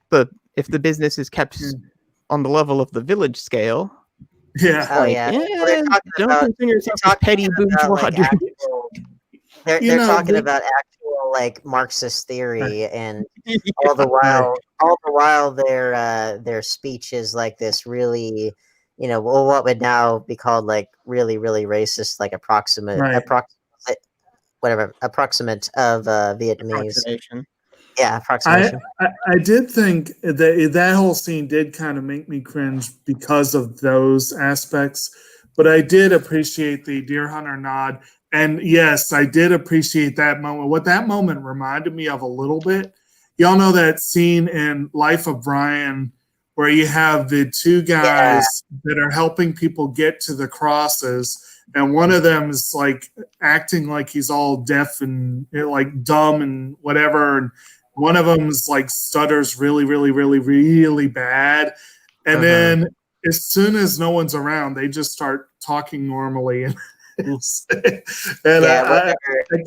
the business is kept on the level of the village scale. Yeah. Oh yeah. Don't concern yourself with petty bourgeois. They're talking about actual like Marxist theory, and all the while their speech is like this really, what would now be called like really, really racist, like approximate of Vietnamese. Yeah, approximation. I did think that whole scene did kind of make me cringe because of those aspects, but I did appreciate the deer hunter nod. And yes, I did appreciate that moment. What that moment reminded me of a little bit, y'all know that scene in Life of Brian where you have the two guys that are helping people get to the crosses, and one of them is like acting like he's all deaf and like dumb and whatever, and one of them is like stutters really, really, really, really bad, and then as soon as no one's around, they just start talking normally, and it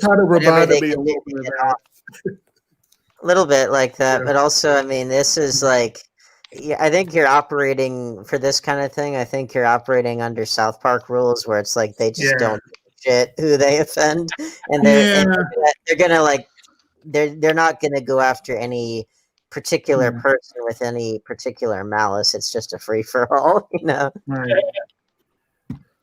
kind of reminded me a little bit of that. A little bit like that, but also, I mean, this is like, I think you're operating for this kind of thing. I think you're operating under South Park rules, where it's like they just don't give a shit who they offend, and they're gonna like they're not gonna go after any particular person with any particular malice. It's just a free for all, you know. Right.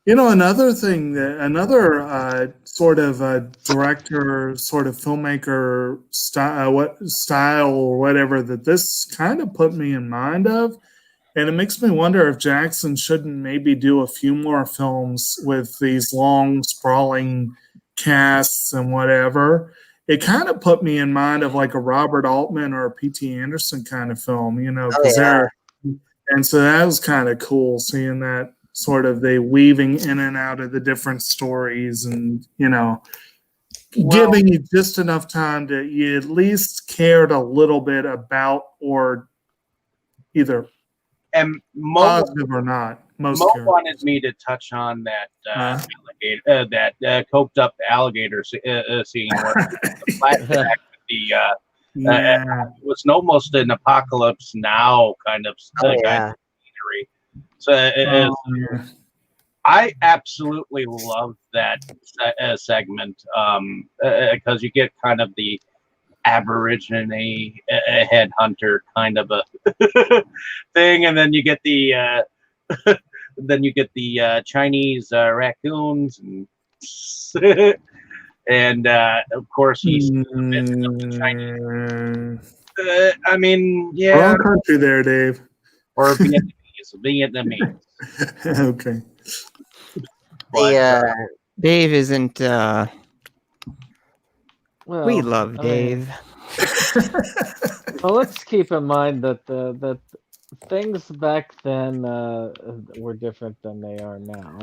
You know, another thing that another sort of director, sort of filmmaker style or whatever that this kind of put me in mind of, and it makes me wonder if Jackson shouldn't maybe do a few more films with these long, sprawling casts and whatever. It kind of put me in mind of like a Robert Altman or a P.T. Anderson kind of film, you know, because and so that was kind of cool seeing that. Sort of they weaving in and out of the different stories and, you know, giving you just enough time that you at least cared a little bit about or either positive or not. Mo wanted me to touch on that alligator, that coked up alligator scene where the flashback it was almost an Apocalypse Now kind of scenery. So I absolutely love that segment because you get kind of the Aborigine headhunter kind of a thing, and then you get the Chinese raccoons, and of course he's Chinese. I mean, wrong country there, Dave. Or Vietnamese. Okay. Dave isn't. We love Dave. Well, let's keep in mind that the things back then were different than they are now.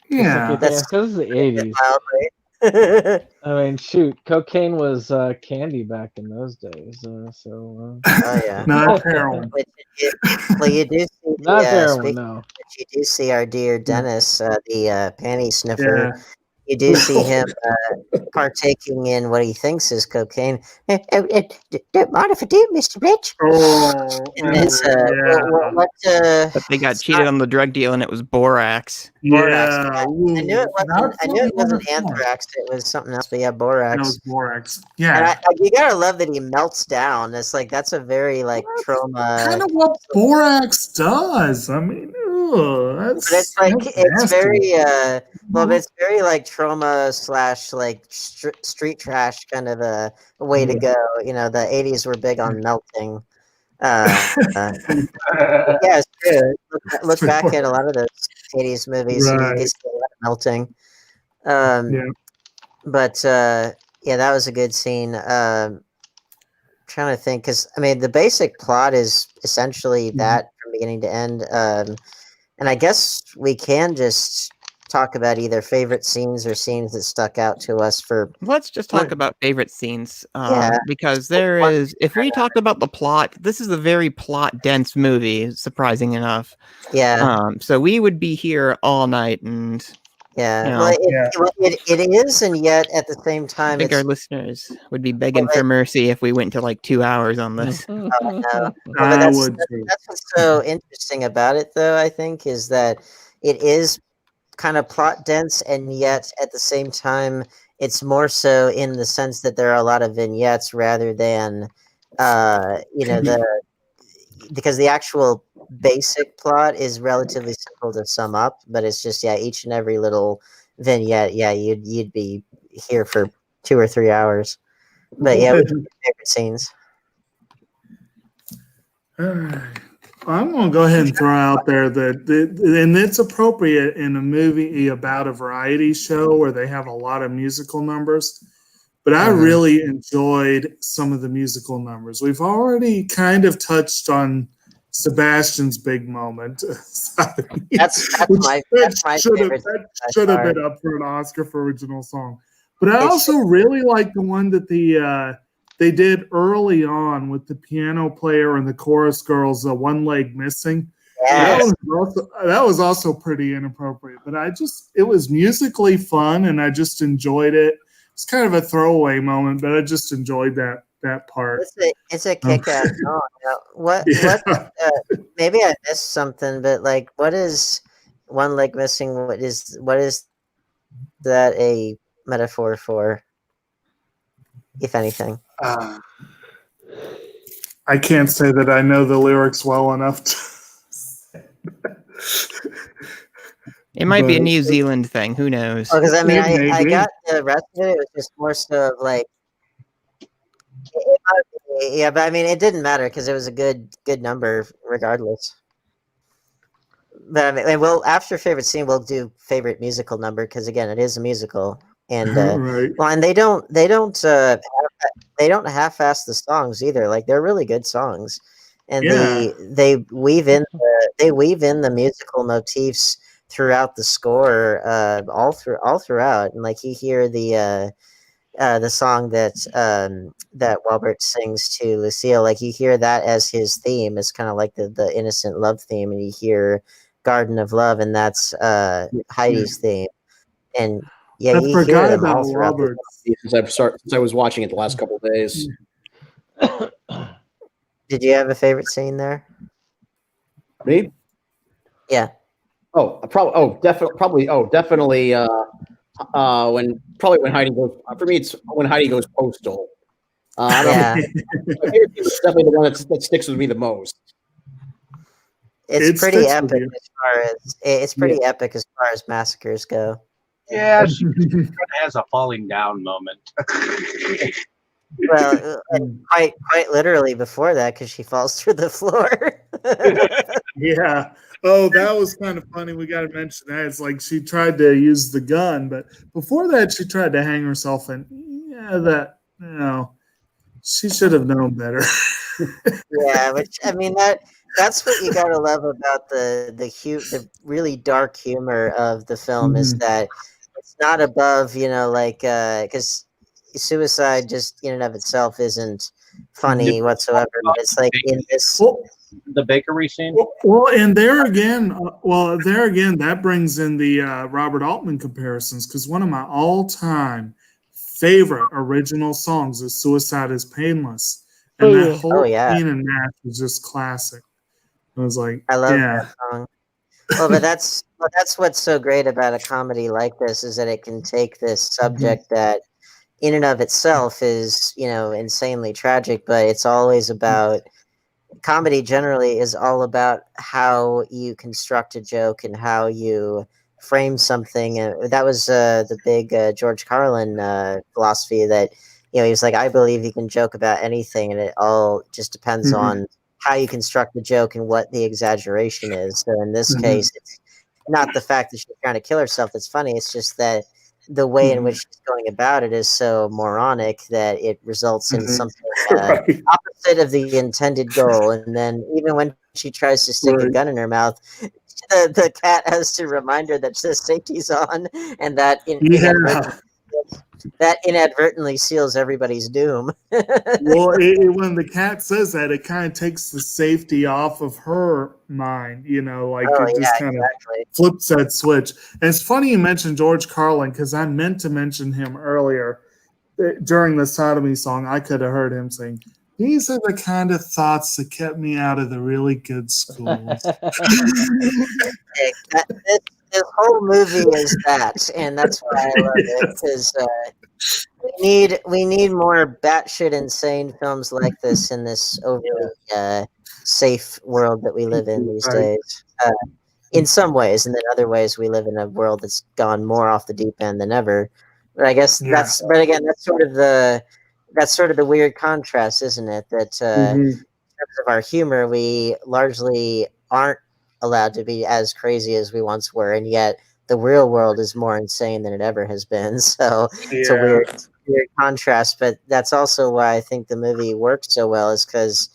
Because it's the 80s. I mean, shoot, cocaine was candy back in those days. Not heroin. Well, you do see not heroin, no. You do see our dear Dennis, the panty sniffer. Yeah. You do see him partaking in what he thinks is cocaine. Don't mind if I do, Mr. Rich. But they got cheated on the drug deal, and it was borax. Borax. Yeah. I knew it wasn't anthrax. It was something else. But yeah, borax. It was borax. Yeah. And you gotta love that he melts down. It's like that's a very trauma. Kind of what borax does. I mean, but it's like it's very it's very like trauma / street trash kind of a way to go. You know, the 80s were big on melting. It's true. Look back at a lot of those 80s movies, and you see a lot of melting. But that was a good scene. Trying to think, because I mean, the basic plot is essentially that from beginning to end. And I guess we can just talk about either favorite scenes or scenes that stuck out to us for. Let's just talk about favorite scenes. Because there is, if we talked about the plot, this is a very plot dense movie, surprising enough. Yeah. So we would be here all night and. Yeah, it is, and yet at the same time, I think our listeners would be begging for mercy if we went to like 2 hours on this. That's what's so interesting about it, though. I think is that it is kind of plot dense, and yet at the same time, it's more so in the sense that there are a lot of vignettes rather than, because the actual basic plot is relatively simple to sum up, but it's just each and every little vignette, you'd be here for 2 or 3 hours. But we do favorite scenes. I'm gonna go ahead and throw out there that and it's appropriate in a movie about a variety show where they have a lot of musical numbers. But I really enjoyed some of the musical numbers. We've already kind of touched on Sebastian's big moment. That's my favorite. That should have been up for an Oscar for original song. But I also really like the one that they did early on with the piano player and the chorus girls, One Leg Missing. Yes. That was also pretty inappropriate, but it was musically fun, and I just enjoyed it. It's kind of a throwaway moment, but I just enjoyed that part. It's a kick-ass song. What maybe I missed something, but like, what is One Leg Missing? What is that a metaphor for, if anything? I can't say that I know the lyrics well enough to It might be a New Zealand thing. Who knows? Because I mean, I got the rest of it. It was just more so of like, yeah, but I mean, it didn't matter because it was a good number regardless. But I mean, well, after favorite scene, we'll do favorite musical number because again, it is a musical, and right. well, and they don't half-ass the songs either. Like, they're really good songs, and they weave in the musical motifs throughout the score, all throughout, and like you hear the song that Walbert sings to Lucille, like you hear that as his theme. It's kind of like the innocent love theme, and you hear Garden of Love, and that's Heidi's theme, and yeah, you hear them all throughout. Since I was watching it the last couple of days. Did you have a favorite scene there? Me? Yeah. Definitely. When Heidi goes. For me, it's when Heidi goes postal. Yeah. It's definitely the one that sticks with me the most. It's pretty epic as far as massacres go. Yeah, she kind of has a falling down moment. Well, quite literally before that, because she falls through the floor. Yeah. Oh, that was kind of funny. We got to mention that. It's like she tried to use the gun, but before that, she tried to hang herself. And she should have known better. Yeah, which I mean that's what you gotta love about the really dark humor of the film is that it's not above, because suicide just in and of itself isn't funny whatsoever. But it's like in this the bakery scene. Well, and there again, that brings in the Robert Altman comparisons, because one of my all-time favorite original songs is "Suicide Is Painless," and that whole scene and match was just classic. I was like, I love that song. Well, but that's what's so great about a comedy like this is that it can take this subject that in and of itself is, insanely tragic, but it's always about comedy generally is all about how you construct a joke and how you frame something. And that was the big George Carlin philosophy that, he was like, I believe you can joke about anything and it all just depends on how you construct the joke and what the exaggeration is. So in this case, it's not the fact that she's trying to kill herself that's funny. It's just that the way in which she's going about it is so moronic that it results in something opposite of the intended goal. And then even when she tries to stick a gun in her mouth, the cat has to remind her that the safety's on, and that inadvertently seals everybody's doom. Well, when the cat says that, it kind of takes the safety off of her mind, it just kind of flips that switch. And it's funny you mentioned George Carlin, because I meant to mention him earlier. During the Sodomy song, I could have heard him saying, "These are the kind of thoughts that kept me out of the really good schools." This whole movie is that, and that's why I love it, because we need more batshit insane films like this in this overly safe world that we live in these days. In some ways, and then other ways, we live in a world that's gone more off the deep end than ever. But I guess that's sort of the weird contrast, isn't it? That in terms of our humor, we largely aren't allowed to be as crazy as we once were, and yet the real world is more insane than it ever has been. So it's a weird contrast, but that's also why I think the movie works so well, is because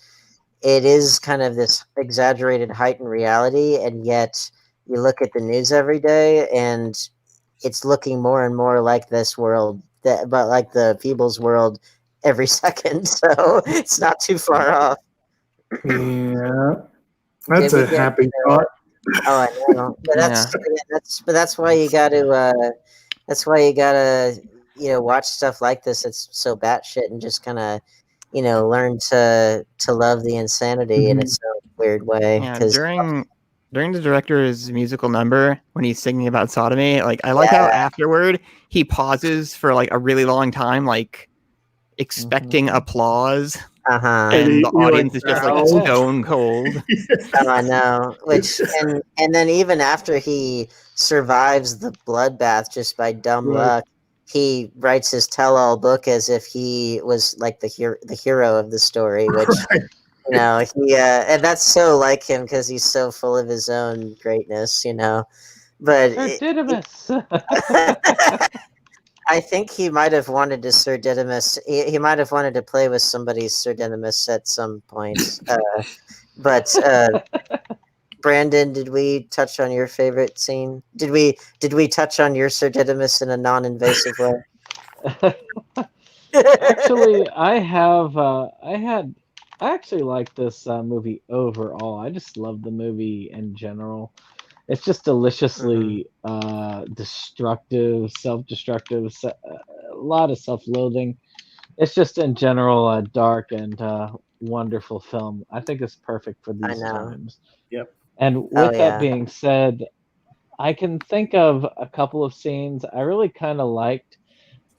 it is kind of this exaggerated heightened reality, and yet you look at the news every day and it's looking more and more like this world, but like the Feebles world every second. So it's not too far off. Yeah, that's Did we a get? happy thought. Oh, I know, but Yeah. that's why you got to. That's why you gotta, watch stuff like this. It's so batshit, and just kind of, learn to love the insanity in its own weird way. Yeah, Because during the director's musical number when he's singing about sodomy, like I like how yeah, afterward he pauses for like a really long time, like expecting applause, uh-huh. and the He like audience is just like bows. stone cold. Oh, I know. Which and then even after he survives the bloodbath just by dumb Right. luck, he writes his tell-all book as if he was like the hero of the story. Which he and that's so like him because he's so full of his own greatness. But Sir Didymus. I think he might have wanted to Sir Didymus. He might have wanted to play with somebody's Sir Didymus at some point. But Brandon, did we touch on your favorite scene? Did we touch on your Sir Didymus in a non-invasive way? Actually, I actually like this movie overall. I just love the movie in general. It's just deliciously destructive, self-destructive, a lot of self-loathing. It's just in general a dark and wonderful film. I think it's perfect for I these know. times. Yep. And Oh with that yeah. being said, I can think of a couple of scenes. I really kind of liked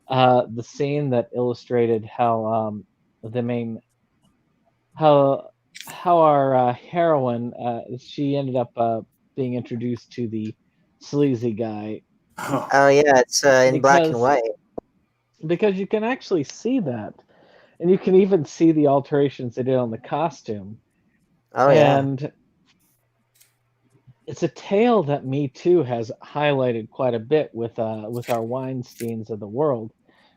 the scene that illustrated how the main how how our heroine she ended up being introduced to the sleazy guy Oh, Oh yeah, it's in black and because white. you can actually see that, and you can even see the alterations they did on the costume. Oh yeah. And it's a tale that Me Too has highlighted quite a bit with our Weinsteins of the world.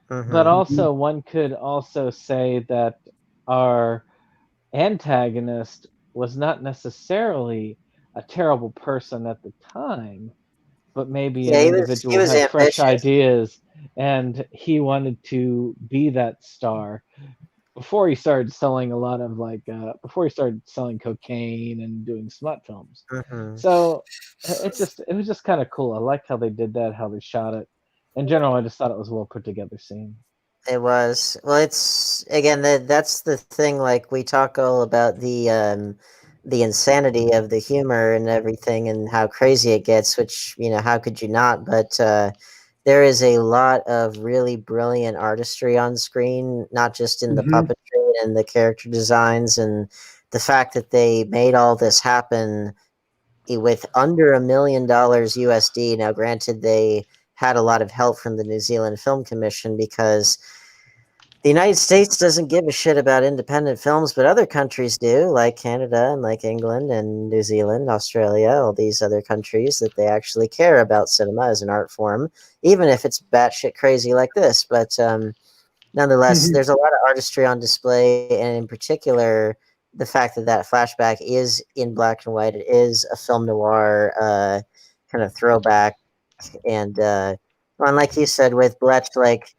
But Mm-hmm. also, one could also say that our antagonist was not necessarily a terrible person at the time, but maybe Yeah, an he individual was had fresh ambitious. ideas and he wanted to be that star before he started selling a lot of before he started selling cocaine and doing smut films. Mm-hmm. So it was just kind of cool. I liked how they did that, how they shot it. In general, I just thought it was a well put together scene. It was. Well, it's again that's the thing. Like we talk all about the insanity of the humor and everything, and how crazy it gets. Which how could you not? But there is a lot of really brilliant artistry on screen, not just in the mhm. puppetry and the character designs, and the fact that they made all this happen with under $1 million USD. Now, granted, they had a lot of help from the New Zealand Film Commission because the United States doesn't give a shit about independent films, but other countries do, like Canada and like England and New Zealand, Australia, all these other countries that they actually care about cinema as an art form, even if it's batshit crazy like this. But nonetheless, there's a lot of artistry on display, and in particular, the fact that that flashback is in black and white. It is a film noir kind of throwback, and like you said with Bletch, like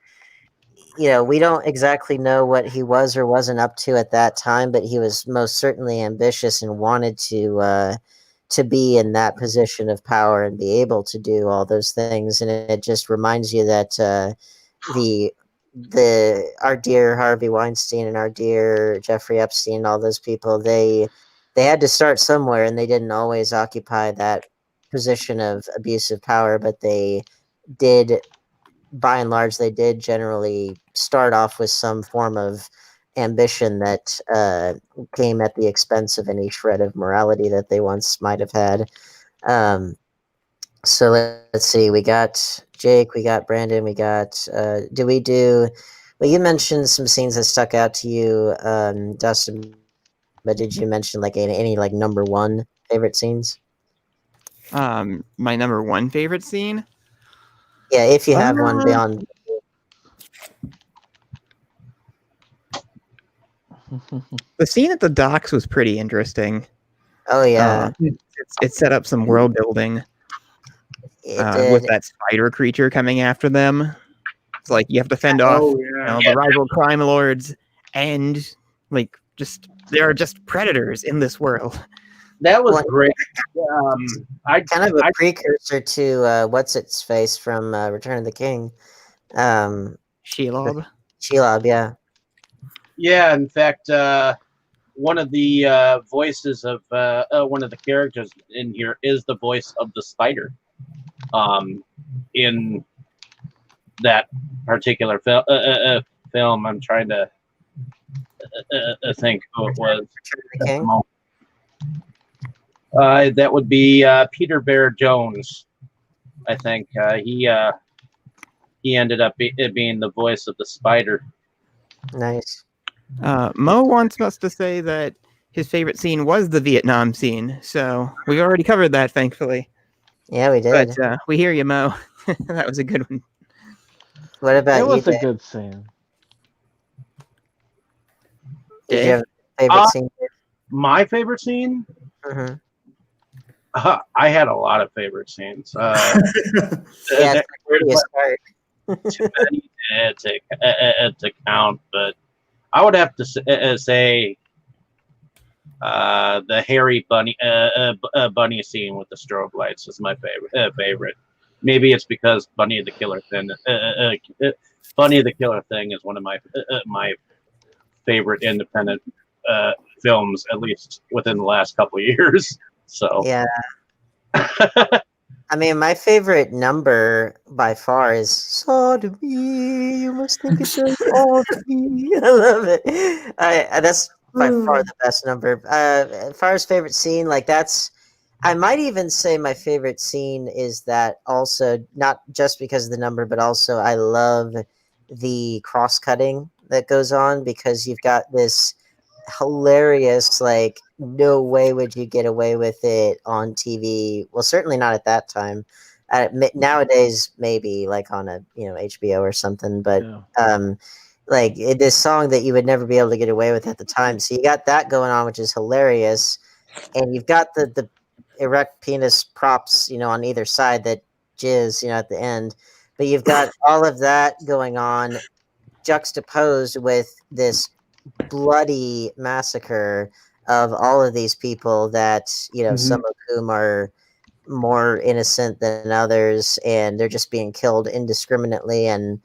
we don't exactly know what he was or wasn't up to at that time, but he was most certainly ambitious and wanted to be in that position of power and be able to do all those things. And it just reminds you that the our dear Harvey Weinstein and our dear Jeffrey Epstein, all those people, they had to start somewhere, and they didn't always occupy that position of abusive power, but they did, by and large, they did generally start off with some form of ambition that came at the expense of any shred of morality that they once might have had. So let's see. We got Jake, we got Brandon, we got. Do we do? Well, you mentioned some scenes that stuck out to you, Dustin. But did you mention like any like number one favorite scenes? My number one favorite scene. Yeah, if you have one beyond. The scene at the docks was pretty interesting. Oh yeah, It set up some world building it did. with that spider creature coming after them. It's like you have to fend off Oh yeah. the rival crime lords, and like there are just predators in this world. That was Well, great. kind of a precursor to what's its face from Return of the King. Shelob. Shelob, yeah. Yeah, in fact, one of the voices of one of the characters in here is the voice of the spider. In that particular film, I'm trying to think who it was. Return of the King? That would be Peter Bear Jones. I think he ended up being the voice of the spider. Nice. Mo wants us to say that his favorite scene was the Vietnam scene, so we already covered that, thankfully. Yeah, we did. But we hear you, Mo. That was a good one. What about It you, was a Dave? good scene. Did you Dave? have a favorite scene? My favorite scene? Mm-hmm. I had a lot of favorite scenes. Yeah, it's the prettiest part. Too many to count, but I would have to say the hairy bunny bunny scene with the strobe lights is my favorite. Maybe it's because Bunny the Killer Thing. Bunny the Killer Thing is one of my favorite independent films, at least within the last couple of years. So Yeah. I mean, my favorite number by far is "Sodomy." You must think it does all to me. I love it. That's by far the best number. As far as favorite scene, like that's, I might even say my favorite scene is that also not just because of the number, but also I love the cross cutting that goes on because you've got this hilarious, like, no way would you get away with it on TV. Well, certainly not at that time. Nowadays, maybe like on a HBO or something. But this song that you would never be able to get away with at the time. So you got that going on, which is hilarious, and you've got the erect penis props, on either side that jizz, at the end. But you've got all of that going on, juxtaposed with this bloody massacre of all of these people that some of whom are more innocent than others, and they're just being killed indiscriminately. And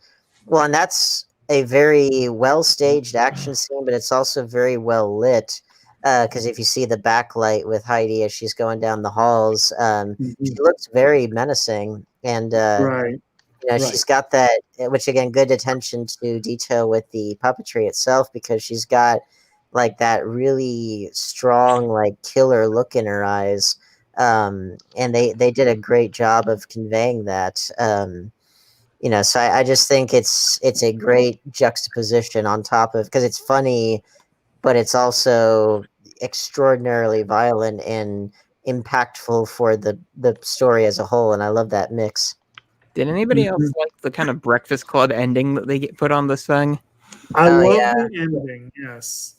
that's a very well staged action scene, but it's also very well lit, because if you see the backlight with Heidi as she's going down the halls, she looks very menacing, and Right. she's got that, which again, good attention to detail with the puppetry itself, because she's got like that really strong, like killer look in her eyes. And they did a great job of conveying that. So I just think it's a great juxtaposition on top of, because it's funny, but it's also extraordinarily violent and impactful for the story as a whole. And I love that mix. Did anybody else like the kind of Breakfast Club ending that they get put on this thing? I love yeah. the ending. Yes.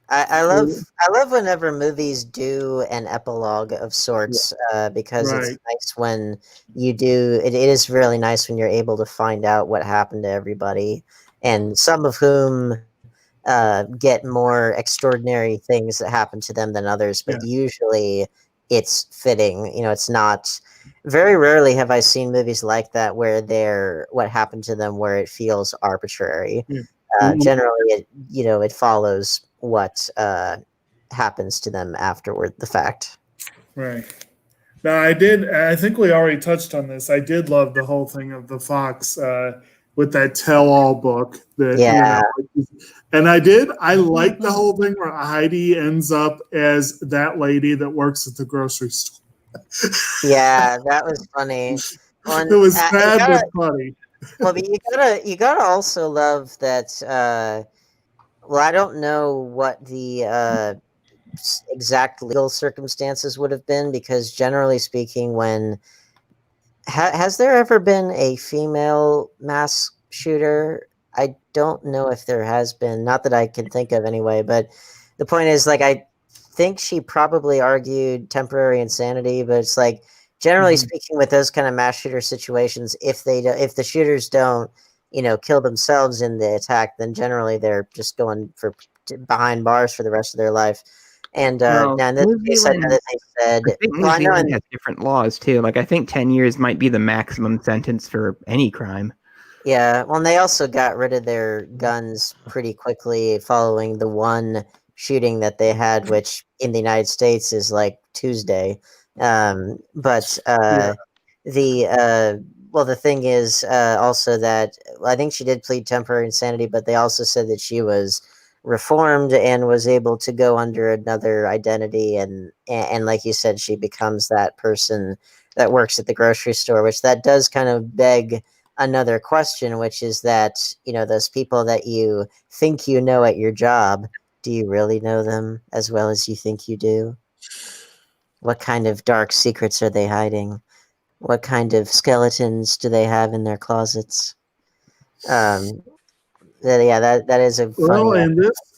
I love whenever movies do an epilogue of sorts, because it's nice when you do. It is really nice when you're able to find out what happened to everybody, and some of whom get more extraordinary things that happen to them than others. But usually, it's fitting. It's not. Very rarely have I seen movies like that where what happened to them where it feels arbitrary. Generally, it follows what happens to them afterward, the fact. Right. Now, I think we already touched on this. I did love the whole thing of the fox with that tell-all book. And I like the whole thing where Heidi ends up as that lady that works at the grocery store. Yeah, that was funny. It was sad but funny. Well, but you gotta also love that. I don't know what the exact legal circumstances would have been, because generally speaking, has there ever been a female mass shooter I don't know if there has been, not that I can think of anyway, but the point is, like, I think she probably argued temporary insanity, but it's like, generally speaking, with those kind of mass shooter situations, if if the shooters don't, kill themselves in the attack, then generally they're just going for behind bars for the rest of their life. And Well, now in this New case, I know Zealand, that they said, I think New well, I know, Zealand has different laws too. Like I think 10 years might be the maximum sentence for any crime. yeah. Well, and they also got rid of their guns pretty quickly following the one shooting that they had, which in the United States is like Tuesday. But the thing is also that I think she did plead temporary insanity, but they also said that she was reformed and was able to go under another identity, and like you said, she becomes that person that works at the grocery store, which that does kind of beg another question, which is that, those people that you think you know at your job, do you really know them as well as you think you do? What kind of dark secrets are they hiding? What kind of skeletons do they have in their closets? That is a funny. Well,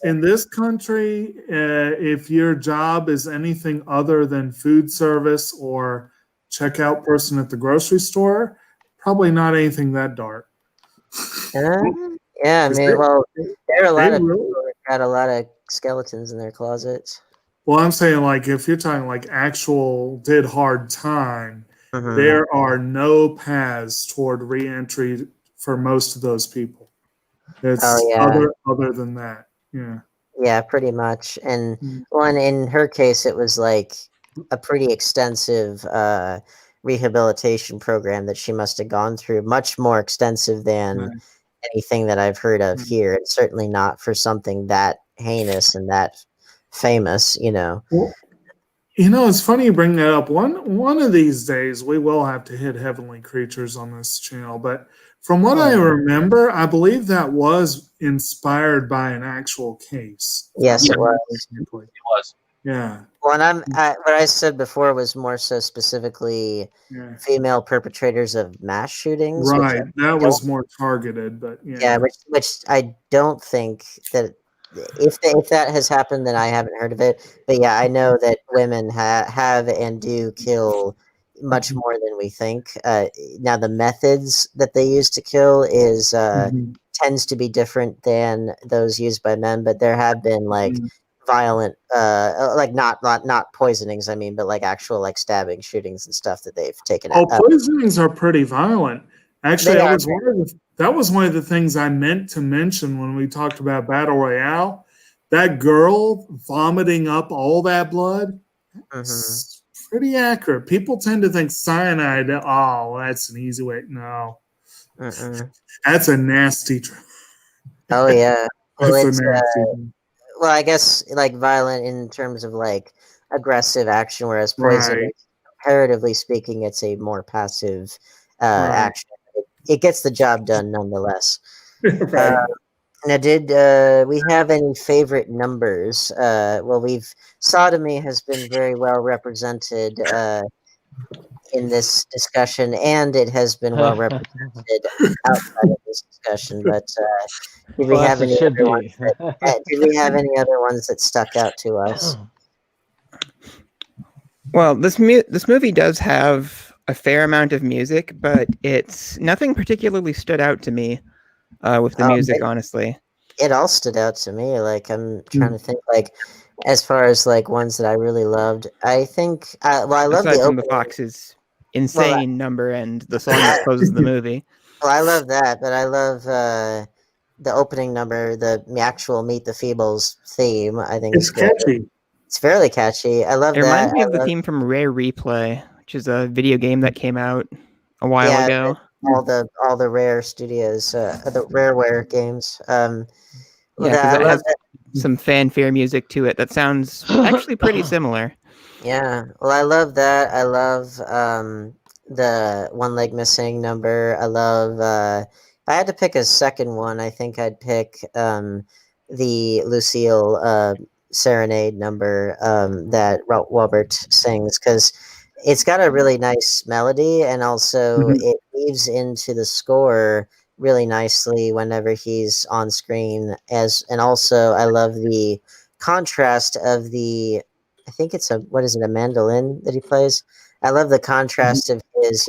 in this country, if your job is anything other than food service or checkout person at the grocery store, probably not anything that dark. Yeah, I mean, well, there are a lot of really, people that got a lot of skeletons in their closets. well, I'm saying, like, if you're talking like actual did hard time, there are no paths toward reentry for most of those people. It's other than that. Yeah. Yeah, pretty much. And one in her case, it was like a pretty extensive rehabilitation program that she must have gone through, much more extensive than anything that I've heard of here. It's certainly not for something that heinous and that famous, Well, it's funny you bring that up. One of these days we will have to hit Heavenly Creatures on this channel, but from what I remember, I believe that was inspired by an actual case. Yes, it was. It was. Yeah. Well, and what I said before was more so specifically female perpetrators of mass shootings. Right, that was more targeted, but yeah, which I don't think that if that has happened, then I haven't heard of it. But yeah, I know that women have and do kill much more than we think. Now the methods that they use to kill is tends to be different than those used by men, but there have been like violent like not poisonings, I mean, but like actual like stabbing shootings and stuff that they've taken out. Poisonings are pretty violent. Actually, that was one of the things I meant to mention when we talked about Battle Royale. That girl vomiting up all that blood, pretty accurate. People tend to think cyanide, oh, that's an easy way. No. That's a nasty Oh yeah. Well, that's a nasty well, I guess like violent in terms of like aggressive action, whereas poison, comparatively speaking, it's a more passive action. It gets the job done nonetheless. Now, did we have any favorite numbers? Well, sodomy has been very well represented in this discussion, and it has been well represented outside of this discussion. But did we have any other ones? Did we have any other ones that stuck out to us? Well, this movie does have a fair amount of music, but it's nothing particularly stood out to me with the music, honestly. It all stood out to me. Like, I'm trying to think, like, as far as like ones that I really loved. I think, I love the opening. The Fox's insane number and the song that closes the movie. Well, I love that, but I love the opening number, the actual Meet the Feebles theme. I think it's catchy. It's fairly catchy. I love that. It reminds me of the theme from Rare Replay, which is a video game that came out a while ago. All the Rare Studios, the Rareware games. Because it has some fanfare music to it that sounds actually pretty similar. Yeah, well, I love that. I love the One Leg Missing number. I love. If I had to pick a second one, I think I'd pick the Lucille Serenade number that Robert sings, because it's got a really nice melody, and also it weaves into the score really nicely whenever he's on screen. And also I love the contrast of the, I think it's a mandolin that he plays. I love the contrast of his,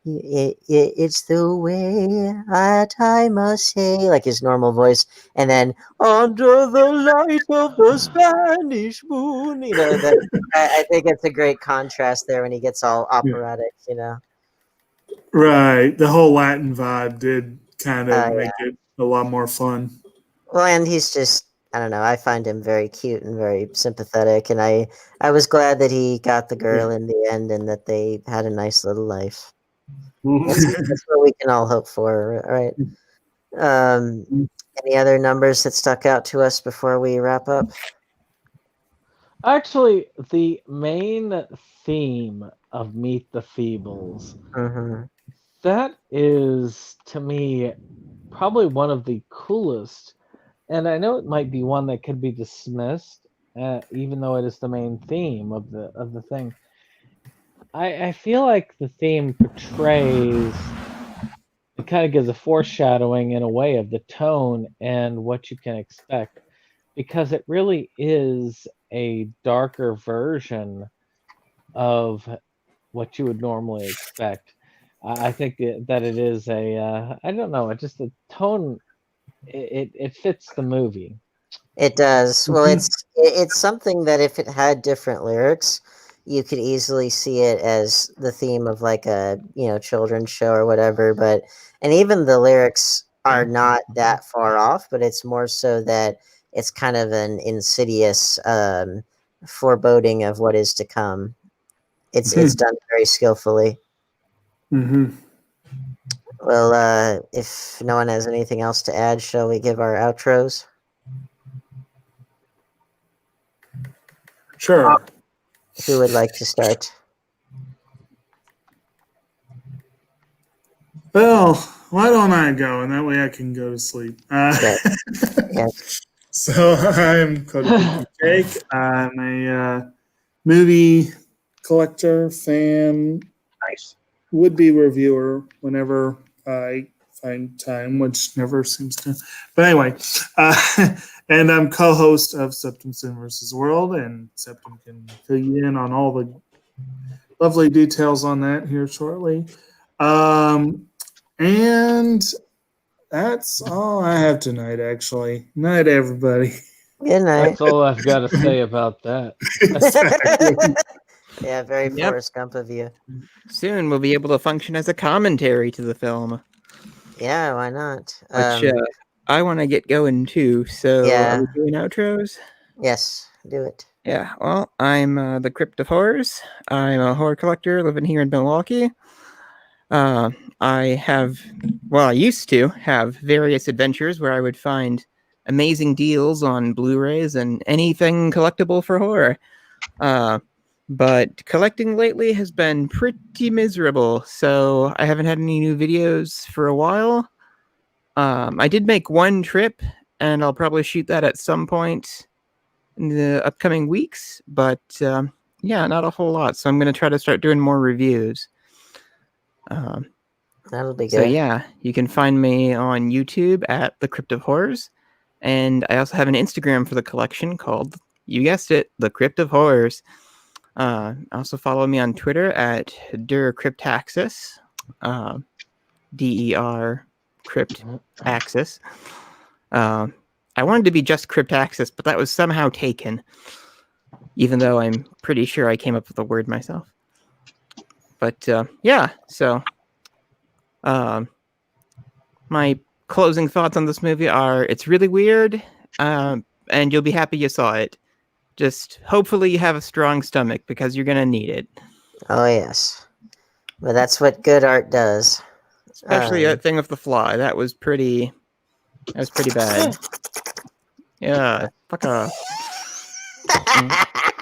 it's the way that I must say, like his normal voice, and then under the light of the Spanish moon, that I think it's a great contrast there when he gets all operatic, Right. The whole Latin vibe did kind of Yeah. make it a lot more fun. Well, and he's just, I don't know, I find him very cute and very sympathetic, and I was glad that he got the girl in the end and that they had a nice little life. That's what we can all hope for, right? Any other numbers that stuck out to us before we wrap up? Actually, the main theme of Meet the Feebles, that is, to me, probably one of the coolest. And I know it might be one that could be dismissed, even though it is the main theme of the thing. I feel like the theme portrays, it kind of gives a foreshadowing in a way of the tone and what you can expect, because it really is a darker version of what you would normally expect. I think that it is I don't know, it just the tone, it fits the movie. It does. Well, it's something that if it had different lyrics, you could easily see it as the theme of like a children's show or whatever. And even the lyrics are not that far off, but it's more so that it's kind of an insidious foreboding of what is to come. It's done very skillfully. Well, if no one has anything else to add, shall we give our outros? Sure. Who would like to start? Well, why don't I go, and that way I can go to sleep. Yes. So I'm Cody Jake. I'm a movie collector, fan, Nice. would-be reviewer whenever I find time, which never seems to. But anyway, and I'm co-host of Septum Sin vs. World, and Septum can fill you in on all the lovely details on that here shortly. And that's all I have tonight, actually. Night, everybody. Good night. That's all I've got to say about that. Yeah, very Forrest Gump of you. Soon we'll be able to function as a commentary to the film. Yeah, why not? Which I want to get going too. So Yeah. are we doing outros? Yes, do it. Yeah, well, I'm the Crypt of Horrors. I'm a horror collector living here in Milwaukee. I used to have various adventures where I would find amazing deals on Blu-rays and anything collectible for horror. But collecting lately has been pretty miserable, so I haven't had any new videos for a while. I did make one trip, and I'll probably shoot that at some point in the upcoming weeks, but not a whole lot, so I'm going to try to start doing more reviews. That'll be good. So yeah, you can find me on YouTube at The Crypt of Horrors, and I also have an Instagram for the collection called, you guessed it, The Crypt of Horrors. Also follow me on Twitter at DerCryptaxis, DER Cryptaxis. I wanted to be just Cryptaxis, but that was somehow taken, even though I'm pretty sure I came up with the word myself. But so my closing thoughts on this movie are, it's really weird, and you'll be happy you saw it. Just hopefully you have a strong stomach, because you're going to need it. Oh, yes. But that's what good art does. Especially that thing with the fly. That was pretty bad. Yeah, fuck off.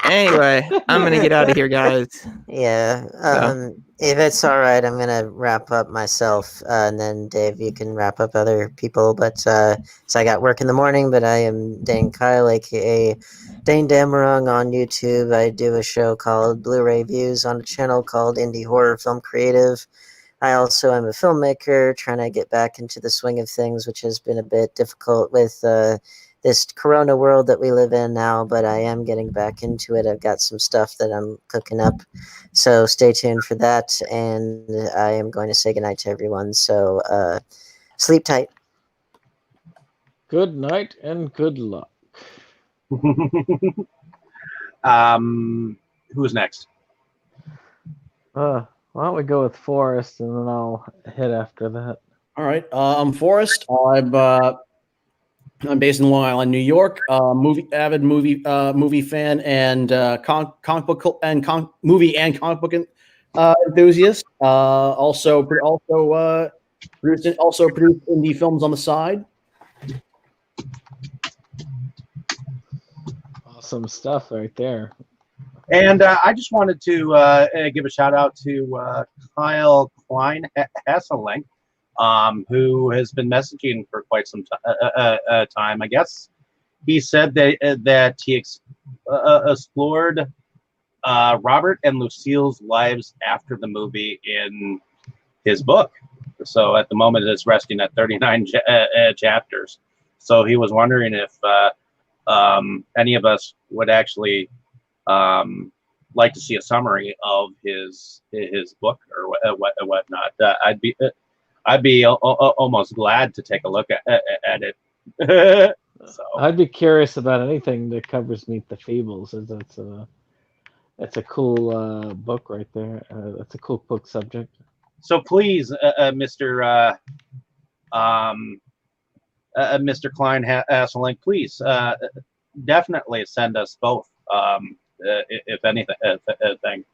Anyway, I'm going to get out of here, guys. Yeah. If it's all right, I'm going to wrap up myself. And then, Dave, you can wrap up other people. But so I got work in the morning, but I am Dane Kyle, a.k.a. Dane Damarong on YouTube. I do a show called Blu-ray Views on a channel called Indie Horror Film Creative. I also am a filmmaker trying to get back into the swing of things, which has been a bit difficult with this Corona world that we live in now, but I am getting back into it. I've got some stuff that I'm cooking up, so stay tuned for that. And I am going to say goodnight to everyone, so sleep tight. Good night and good luck. Who's next? Why don't we go with Forrest, and then I'll hit after that. All right. I'm Forrest. I'm based in Long Island, New York. Avid movie fan and comic book and movie and comic book enthusiast. Also produced indie films on the side. Awesome stuff right there. And I just wanted to give a shout out to Kyle Klein Hasselink, who has been messaging for quite some time. I guess he said that he explored Robert and Lucille's lives after the movie in his book. So at the moment, it's resting at 39 chapters. So he was wondering if any of us would actually like to see a summary of his book or whatnot. I'd be almost glad to take a look at it. So I'd be curious about anything that covers Meet the Feebles. It's a cool book right there. That's a cool book subject. So please, Mr. Klein Hasselink, please definitely send us both. If anything,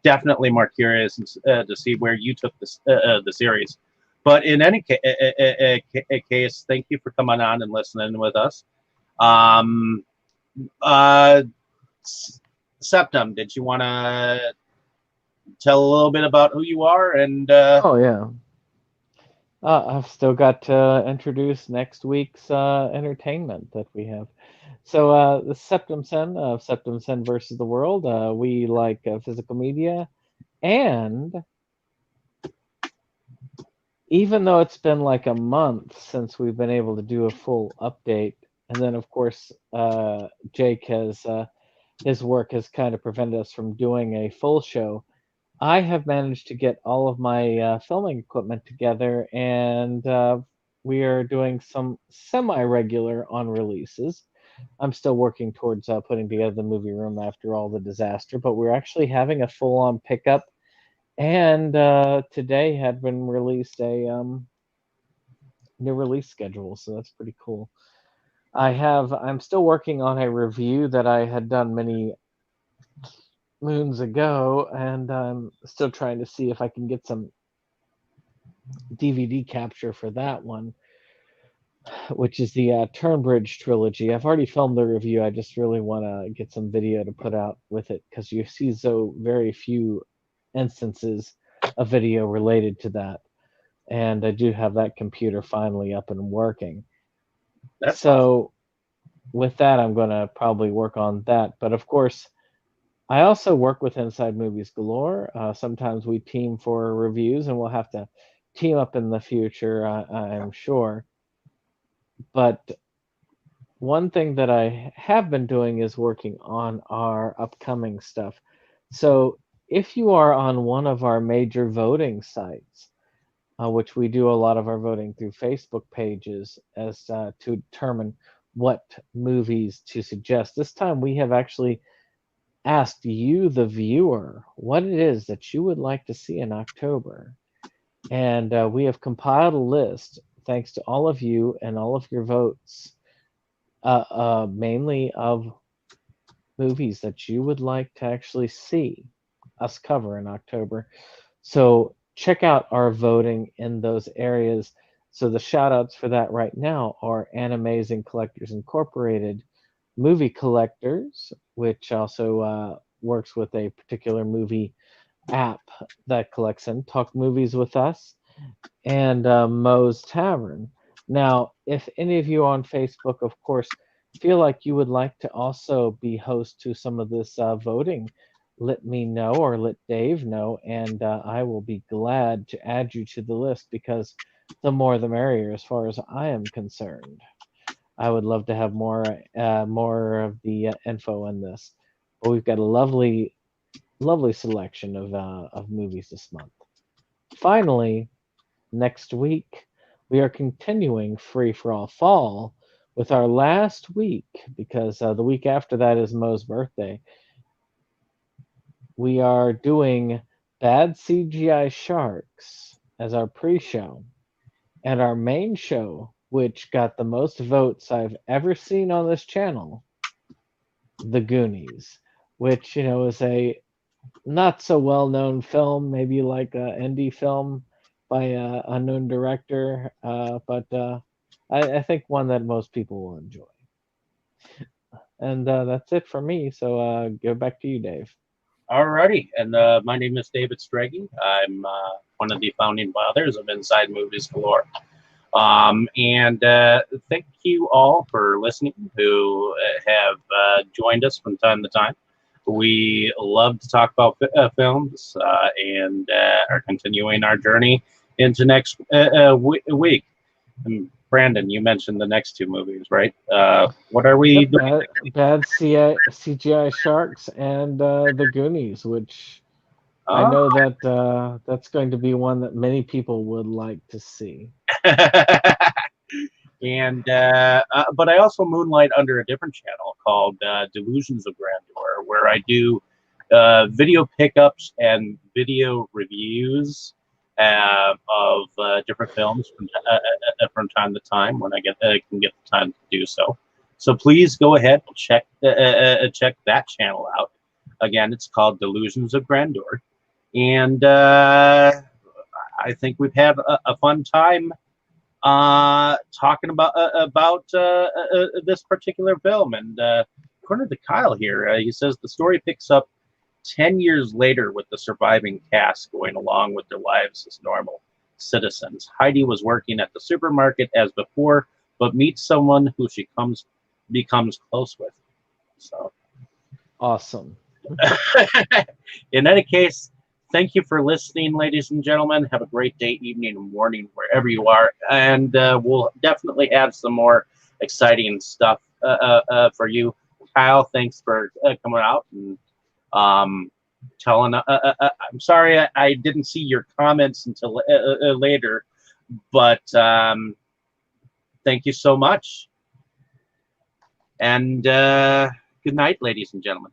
definitely more curious to see where you took this the series. But in any case, thank you for coming on and listening with us. Septum, did you want to tell a little bit about who you are? And Oh yeah, I've still got to introduce next week's entertainment that we have. So the Septum Sen of Septum Sen versus the World. We like physical media, and even though it's been like a month since we've been able to do a full update, and then of course Jake has his work has kind of prevented us from doing a full show. I have managed to get all of my filming equipment together, and we are doing some semi-regular on releases. I'm still working towards putting together the movie room after all the disaster, but we're actually having a full-on pickup. And today had been released a new release schedule, so that's pretty cool. I'm still working on a review that I had done many moons ago, and I'm still trying to see if I can get some DVD capture for that one, which is the Turnbridge trilogy. I've already filmed the review. I just really want to get some video to put out with it because you see so very few instances of video related to that. And I do have that computer finally up and working. That's so with that, I'm going to probably work on that. But of course, I also work with Inside Movies Galore. Sometimes we team for reviews, and we'll have to team up in the future, I'm sure. But one thing that I have been doing is working on our upcoming stuff. So if you are on one of our major voting sites, which we do a lot of our voting through Facebook pages as to determine what movies to suggest. This time we have actually asked you, the viewer, what it is that you would like to see in October. And we have compiled a list, thanks to all of you and all of your votes, mainly of movies that you would like to actually see us cover in October. So check out our voting in those areas. So the shout outs for that right now are Animazing Collectors Incorporated, Movie Collectors, which also works with a particular movie app that collects and talk movies with us, and Moe's Tavern. Now, if any of you on Facebook, of course, feel like you would like to also be host to some of this voting, let me know or let Dave know, and I will be glad to add you to the list because the more the merrier, as far as I am concerned. I would love to have more of the info on this, but we've got a lovely selection of movies this month. Finally, next week we are continuing Free for All Fall with our last week because the week after that is Mo's birthday. We are doing Bad CGI Sharks as our pre-show, and our main show, which got the most votes I've ever seen on this channel, The Goonies, which is a not so well known film, maybe like an indie film by a unknown director, but I think one that most people will enjoy. And that's it for me. So go back to you, Dave. Alrighty, and my name is David Straggy. I'm one of the founding fathers of Inside Movies Galore. And thank you all for listening who have joined us from time to time. We love to talk about films and are continuing our journey into next week. And Brandon, you mentioned the next two movies, right? What are we doing? Bad CGI Sharks and The Goonies, which I know that that's going to be one that many people would like to see. And but I also moonlight under a different channel called Delusions of Grandeur, where I do video pickups and video reviews of different films from time to time when I can get the time to do so. So please go ahead and check that channel out. Again, it's called Delusions of Grandeur, and I think we've had a fun time talking about this particular film. And according to Kyle here, he says the story picks up 10 years later with the surviving cast going along with their lives as normal citizens. Heidi was working at the supermarket as before, but meets someone who she becomes close with. So awesome. In any case, thank you for listening, ladies and gentlemen. Have a great day, evening, and morning, wherever you are. And we'll definitely have some more exciting stuff for you. Kyle, thanks for coming out and telling. I'm sorry I didn't see your comments until later, but thank you so much. And good night, ladies and gentlemen.